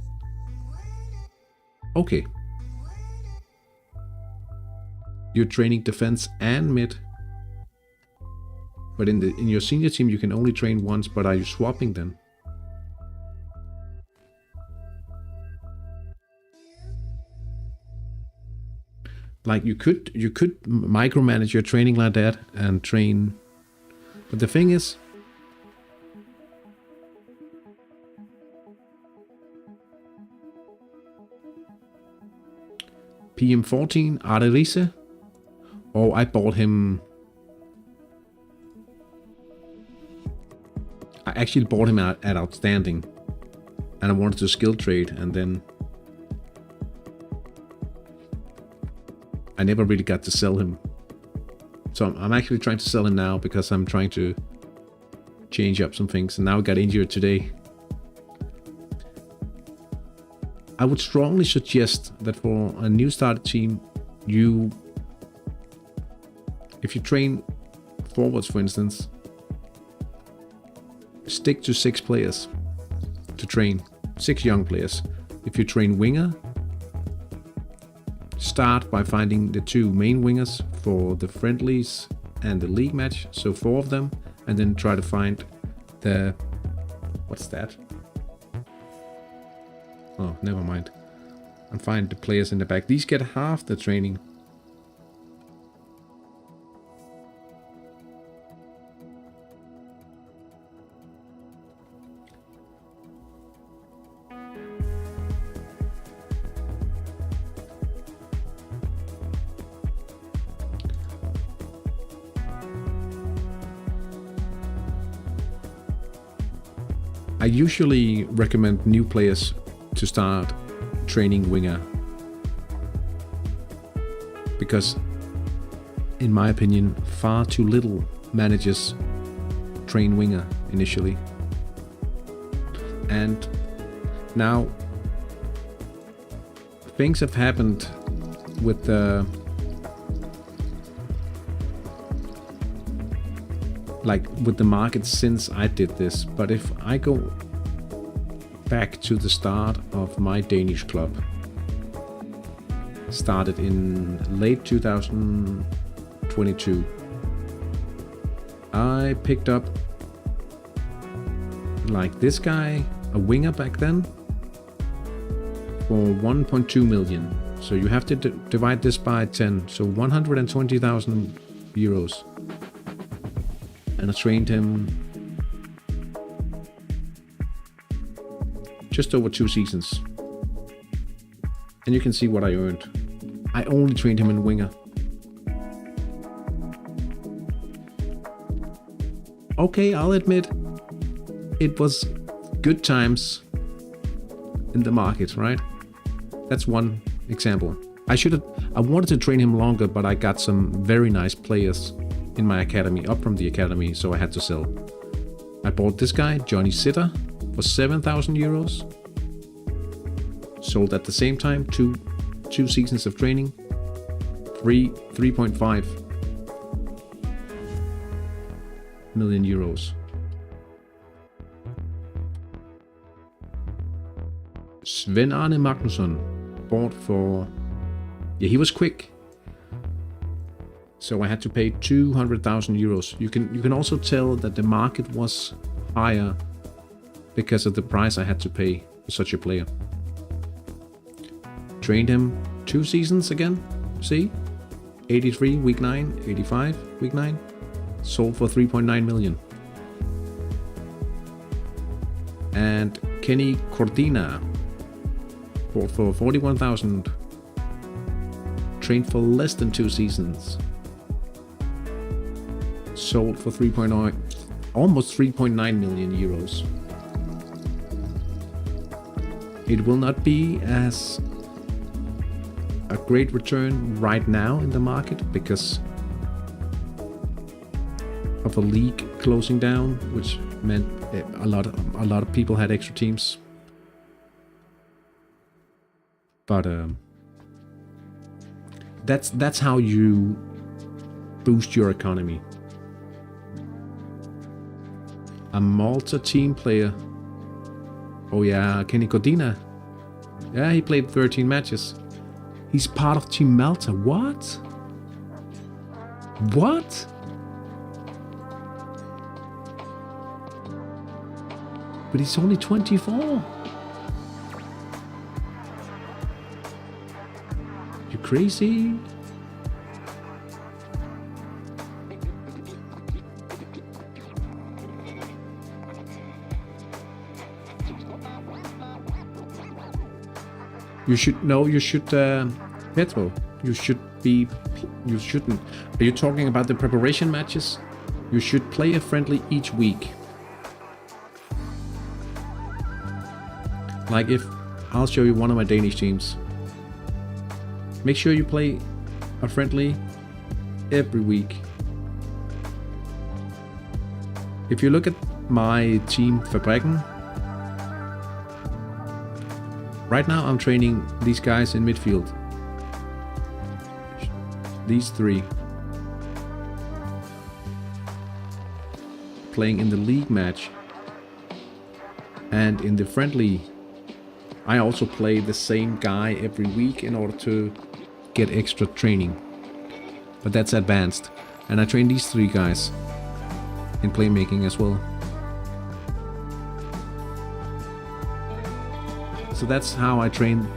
Okay. You're training defense and mid. But in your senior team you can only train once, but are you swapping then? Like you could micromanage your training like that and train. But the thing is, PM14 Arterise, or I bought him. I actually bought him at outstanding, and I wanted to skill trade, and then I never really got to sell him. So I'm actually trying to sell him now because I'm trying to change up some things, and now I got injured today. I would strongly suggest that for a new starter team, if you train forwards, for instance, stick to 6 players to train, 6 young players. If you train winger, start by finding the 2 main wingers for the friendlies and the league match, so 4 of them, and then try to find the... what's that? Oh, never mind. And find the players in the back. These get half the training. I usually recommend new players to start training winger, because in my opinion far too little managers train winger initially. And now things have happened with the market since I did this. But if I go back to the start of my Danish club, started in late 2022, I picked up like this guy, a winger back then, for 1.2 million. So you have to divide this by 10, so 120,000 euros. And I trained him just over 2 seasons. And you can see what I earned. I only trained him in winger. Okay, I'll admit, it was good times in the market, right? That's one example. I wanted to train him longer, but I got some very nice players in my academy, up from the academy, so I had to sell. I bought this guy, Johnny Sitter, for 7,000 euros. Sold at the same time, two seasons of training, 3.5 million euros. Sven Arne Magnusson bought for, yeah, he was quick, so I had to pay 200,000 euros. You can also tell that the market was higher because of the price I had to pay for such a player. Trained him 2 seasons again, see? 83 week 9, 85 week 9. Sold for 3.9 million. And Kenny Cortina bought for 41,000. Trained for less than 2 seasons. Sold for almost 3.9 million euros. It will not be as a great return right now in the market because of a league closing down, which meant a lot of people had extra teams. But that's how you boost your economy. A Malta team player. Oh yeah, Kenny Codina. Yeah, he played 13 matches. He's part of Team Malta. What? What? But he's only 24. You crazy? You should know. You should, Pedro. You shouldn't. Are you talking about the preparation matches? You should play a friendly each week. Like if I'll show you one of my Danish teams. Make sure you play a friendly every week. If you look at my team Fabrikken, right now I'm training these guys in midfield. These three. Playing in the league match. And in the friendly, I also play the same guy every week in order to get extra training. But that's advanced. And I train these three guys in playmaking as well. So that's how I train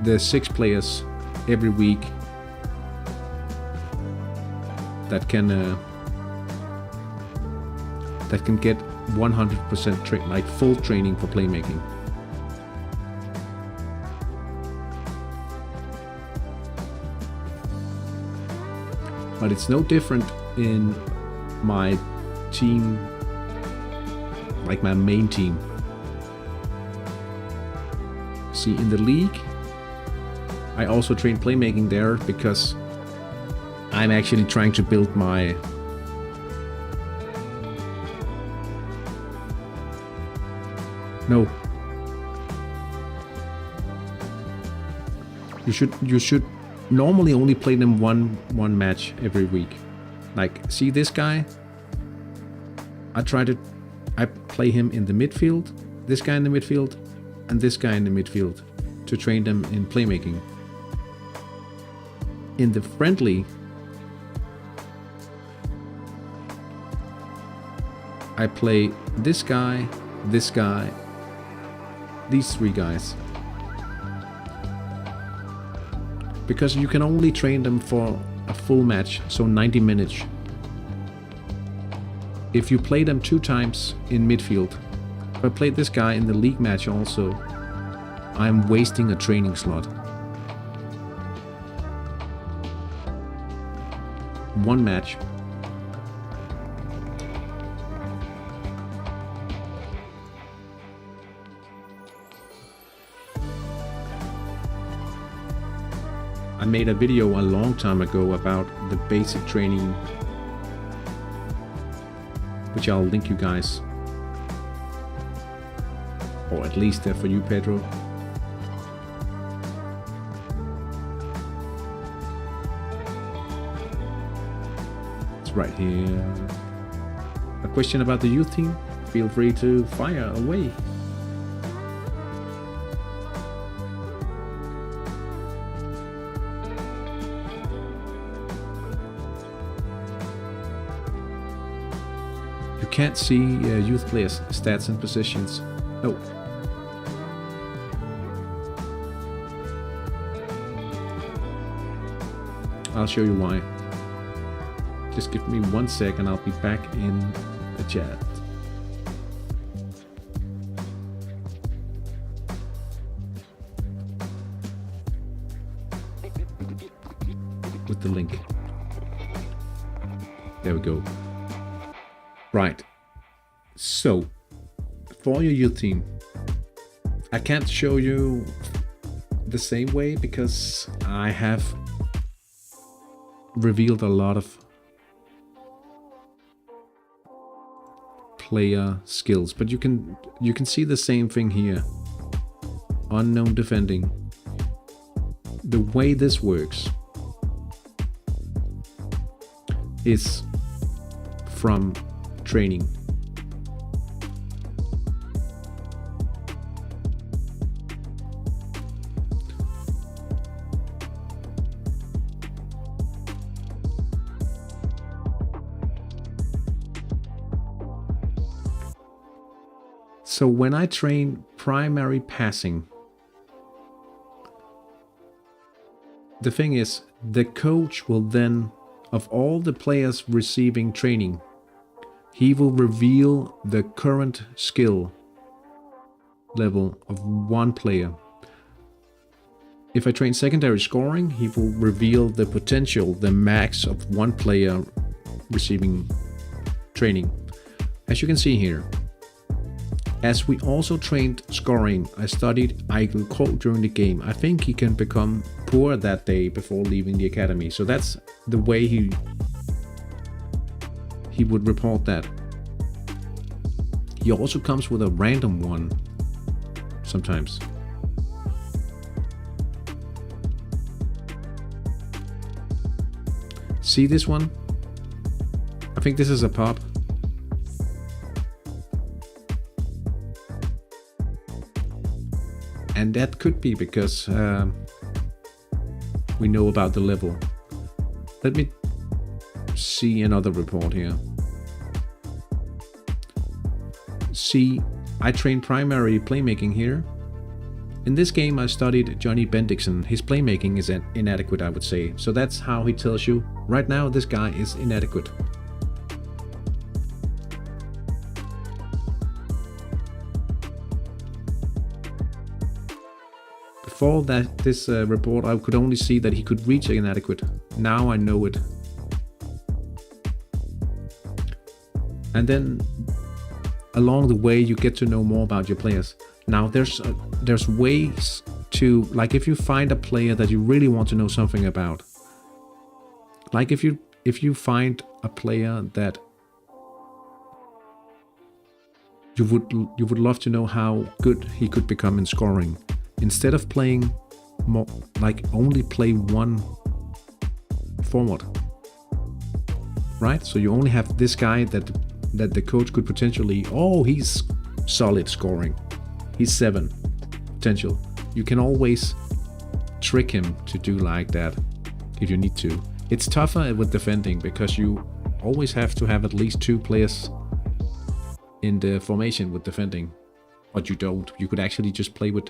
the 6 players every week that can get 100% like full training for playmaking. But it's no different in my team, like my main team. See, in the league, I also train playmaking there because I'm actually trying to build my You should normally only play them one match every week. Like, see this guy? I play him in the midfield, this guy in the midfield, and this guy in the midfield to train them in playmaking. In the friendly, I play this guy, these 3 guys. Because you can only train them for a full match, so 90 minutes. If you play them 2 times in midfield, if I play this guy in the league match also, I'm wasting a training slot. 1 match. I made a video a long time ago about the basic training, which I'll link you guys, or at least for you, Pedro. It's right here. A question about the youth team? Feel free to fire away. Can't see youth players' stats and positions. No. I'll show you why. Just give me 1 sec and I'll be back in the chat. With the link. There we go. Right, so for your youth team, I can't show you the same way because I have revealed a lot of player skills, but you can see the same thing here. Unknown defending. The way this works is from training. So when I train primary passing, the thing is, the coach will then, of all the players receiving training, he will reveal the current skill level of one player. If I train secondary scoring, he will reveal the potential, the max of one player receiving training. As you can see here, as we also trained scoring, I studied Eichel Krog during the game. I think he can become poor that day before leaving the academy. So that's the way he would report that. He also comes with a random one sometimes. See this one? I think this is a pop. And that could be because we know about the level. Let me see another report here. See, I train primary playmaking here. In this game I studied Johnny Bendixson. His playmaking is inadequate, I would say. So that's how he tells you, right now this guy is inadequate. Before that, this report, I could only see that he could reach inadequate. Now I know it. And then along the way, you get to know more about your players. Now there's ways to, like, if you find a player that you really want to know something about, like if you find a player that you would love to know how good he could become in scoring. Instead of playing more, like only play one forward, right? So you only have this guy that the coach could potentially, oh, he's solid scoring, he's 7 potential. You can always trick him to do like that if you need to. It's tougher with defending because you always have to have at least 2 players in the formation with defending, but you don't. You could actually just play with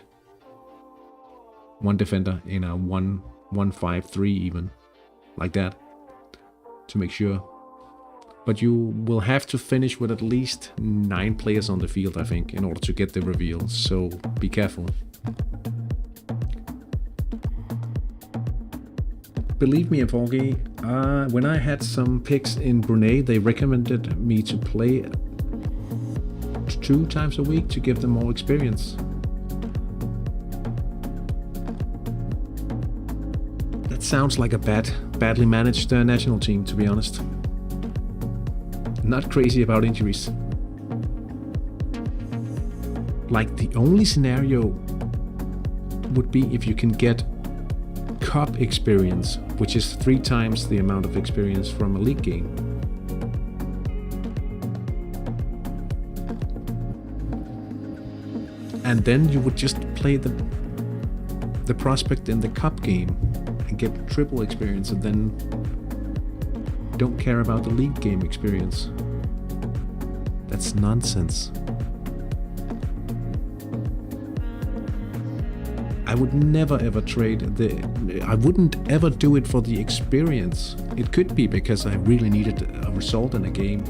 one defender in a 1-1-5-3 even, like that, to make sure. But you will have to finish with at least 9 players on the field, I think, in order to get the reveal, so be careful. Believe me, Aforgi, when I had some picks in Brunei, they recommended me to play 2 times a week to give them more experience. Sounds like a badly managed national team, to be honest. Not crazy about injuries. Like, the only scenario would be if you can get cup experience, which is 3 times the amount of experience from a league game. And then you would just play the prospect in the cup game and get triple experience, and then don't care about the league game experience. That's nonsense. I would never ever trade I wouldn't ever do it for the experience. It could be because I really needed a result in a game,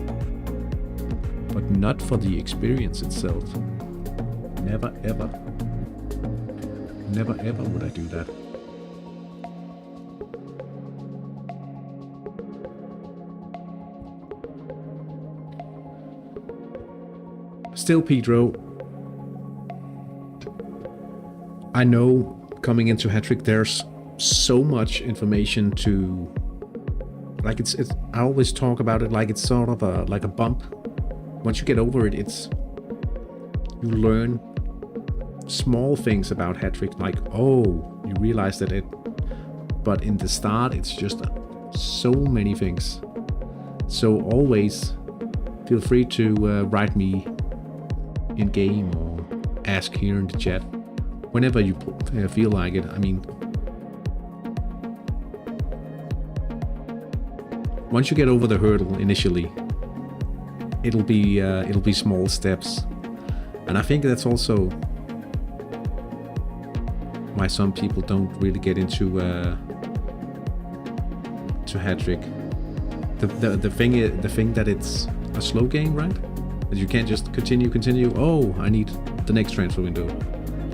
but not for the experience itself. Never ever. Never ever would I do that. Still, Pedro, I know coming into Hattrick there's so much information to, like, it's I always talk about it like it's sort of like a bump. once you get over it, you learn small things about Hattrick, like, oh, you realize that but in the start, it's just so many things. So always feel free to write me in game or ask here in the chat whenever you feel like it. I mean, once you get over the hurdle initially, it'll be small steps, and I think that's also why some people don't really get into Hattrick. The thing that it's a slow game, right? That you can't just continue. Oh, I need the next transfer window.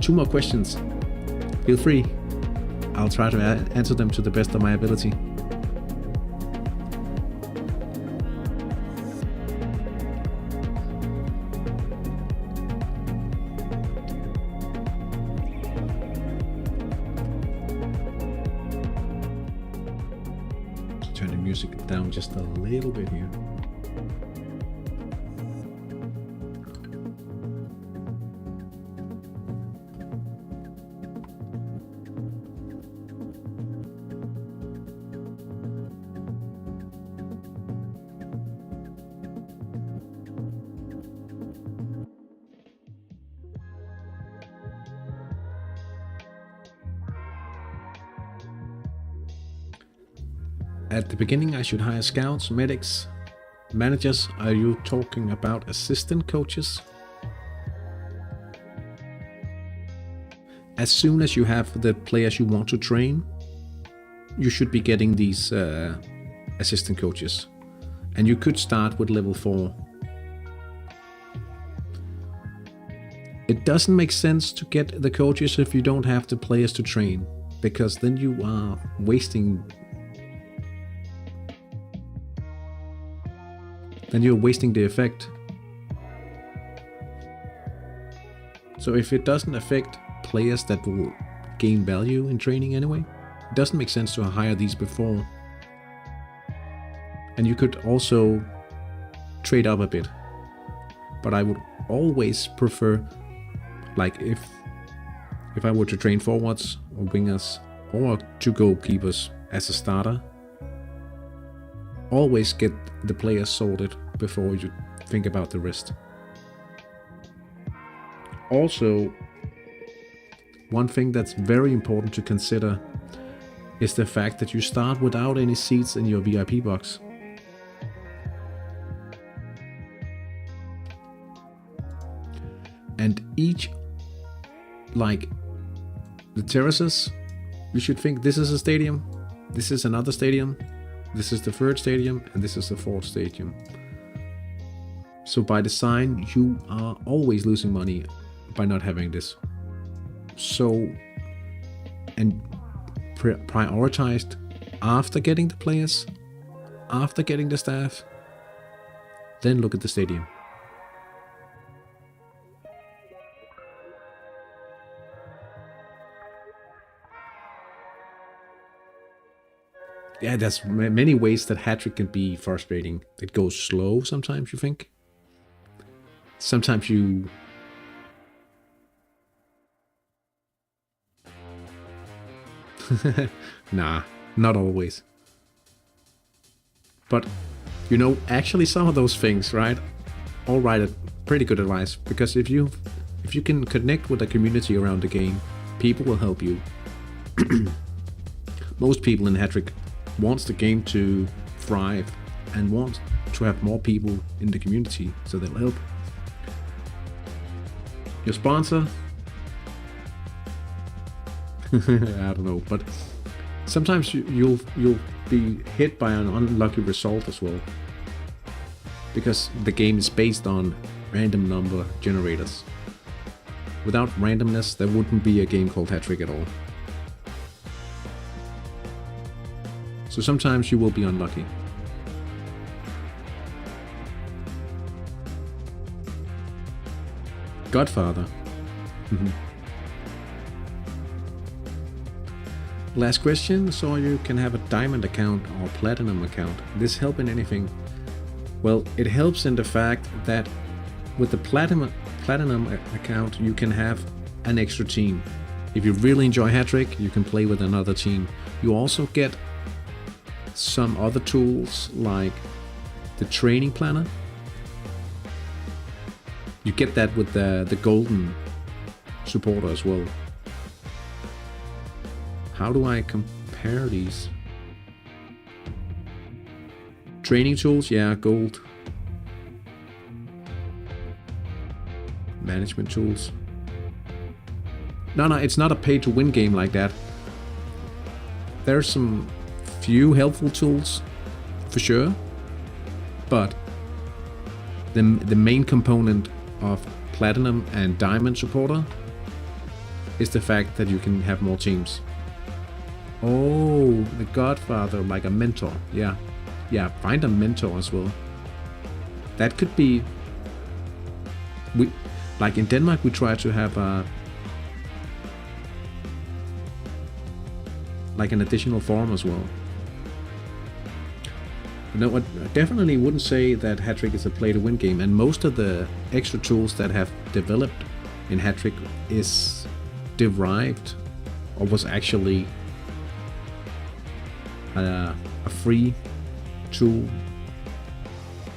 2 more questions. Feel free. I'll try to answer them to the best of my ability. Turn the music down just a little bit here. At the beginning, I should hire scouts, medics, managers. Are you talking about assistant coaches? As soon as you have the players you want to train, you should be getting these assistant coaches. And you could start with level 4. It doesn't make sense to get the coaches if you don't have the players to train, because then you are wasting the effect. So if it doesn't affect players that will gain value in training anyway, it doesn't make sense to hire these before. And you could also trade up a bit. But I would always prefer, like if I were to train forwards or wingers or to goalkeepers as a starter, always get the players sorted before you think about the rest. Also, one thing that's very important to consider is the fact that you start without any seats in your VIP box. And each, like the terraces, you should think this is a stadium, this is another stadium, this is the 3rd stadium, and this is the 4th stadium. So by design, you are always losing money by not having this. So, and prioritized after getting the players, after getting the staff, then look at the stadium. Yeah, there's many ways that Hattrick can be frustrating. It goes slow sometimes, you think? Sometimes you... Nah, not always. But, you know, actually some of those things, right? All right, pretty good advice. Because if you can connect with the community around the game, people will help you. Most people in Hattrick wants the game to thrive and want to have more people in the community, so they'll help. Your sponsor? I don't know, but sometimes you'll be hit by an unlucky result as well, because the game is based on random number generators. Without randomness, there wouldn't be a game called Hattrick at all. So sometimes you will be unlucky. Godfather. Last question. So you can have a diamond account or platinum account. This help in anything? Well, it helps in the fact that with the platinum account, you can have an extra team. If you really enjoy Hattrick, you can play with another team. You also get some other tools like the training planner. You get that with the golden supporter as well. How do I compare these? Training tools, yeah, gold. Management tools. No, it's not a pay-to-win game like that. There's some few helpful tools, for sure. But the main component of Platinum and Diamond supporter is the fact that you can have more teams. Oh, the Godfather, like a mentor, yeah. Yeah, find a mentor as well. That could be... Like in Denmark, we try to have like an additional form as well. No, I definitely wouldn't say that Hattrick is a play-to-win game, and most of the extra tools that have developed in Hattrick is derived, or was actually a free tool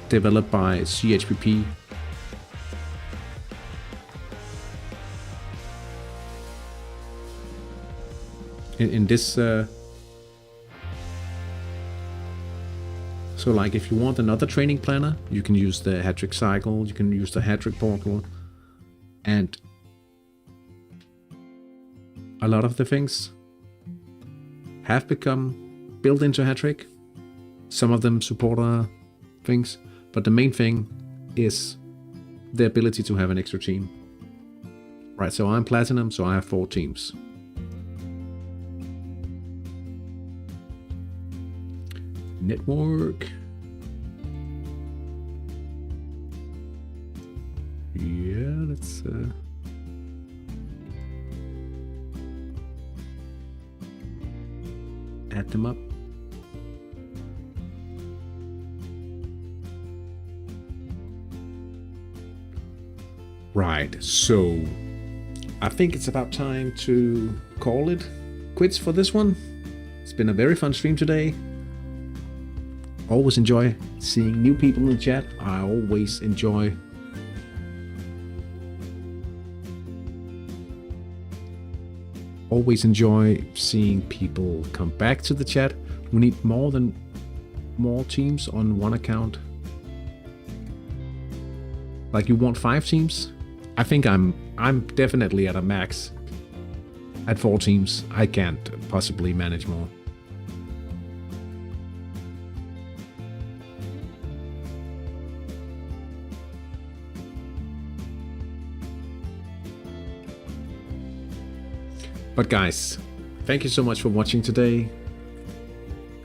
developed by CHPP. In this so like if you want another training planner, you can use the Hattrick cycle, you can use the Hattrick portal, and a lot of the things have become built into Hattrick. Some of them support things, but the main thing is the ability to have an extra team. Right, so I'm Platinum, so I have 4 teams. Network. Yeah, let's add them up. Right, so I think it's about time to call it quits for this one. It's been a very fun stream today. Always enjoy seeing new people in the chat. I always enjoy seeing people come back to the chat. We need more teams on one account. Like, you want 5 teams? I think I'm definitely at a max at 4 teams. I can't possibly manage more. But guys, thank you so much for watching today,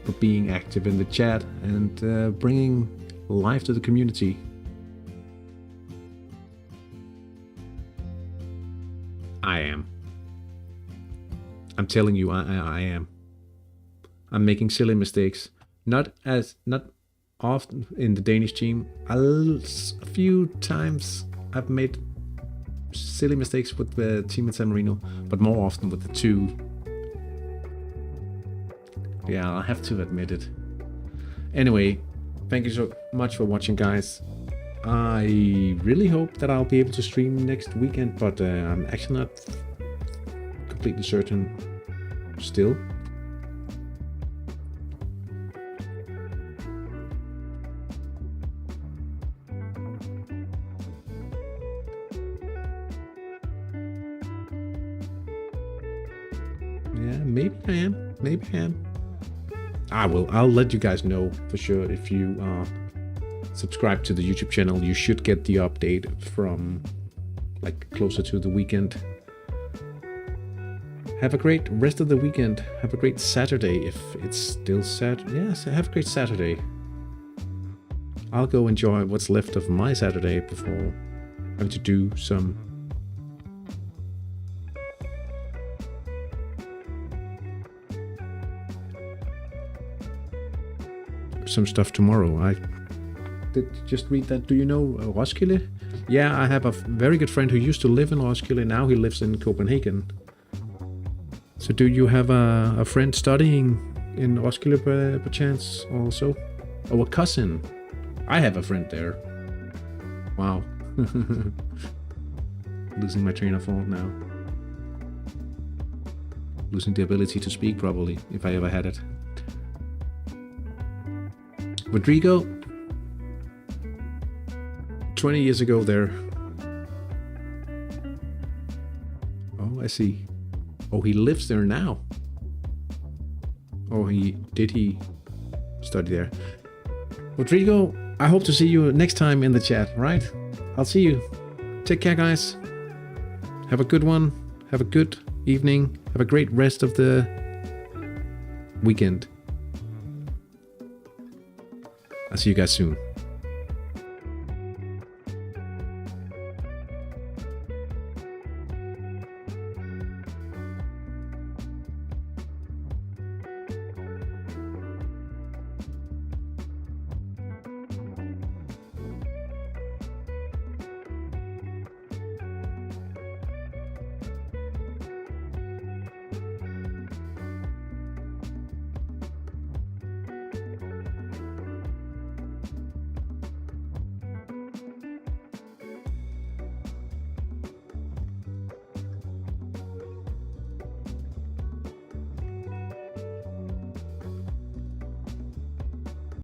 for being active in the chat, and bringing life to the community. I'm telling you, I am. I'm making silly mistakes. Not often in the Danish team. A few times I've made silly mistakes with the team in San Marino, but more often with the 2. Yeah, I'll have to admit it. Anyway, thank you so much for watching, guys. I really hope that I'll be able to stream next weekend, but I'm actually not completely certain still. Yeah, maybe I am. Maybe I am. I'll let you guys know for sure. If you subscribe to the YouTube channel, you should get the update from like closer to the weekend. Have a great rest of the weekend. Have a great Saturday if it's still Saturday. Yes, have a great Saturday. I'll go enjoy what's left of my Saturday before having to do some stuff tomorrow. did just read that. Do you know Roskilde? Yeah, I have a very good friend who used to live in Roskilde. Now he lives in Copenhagen. So do you have a friend studying in Roskilde per chance also? Or a cousin? I have a friend there. Wow. Losing my train of thought now. Losing the ability to speak probably, if I ever had it. Rodrigo, 20 years ago there. Oh, I see. Oh, he lives there now. Oh, did he study there? Rodrigo, I hope to see you next time in the chat, right? I'll see you. Take care, guys. Have a good one. Have a good evening. Have a great rest of the weekend. I'll see you guys soon.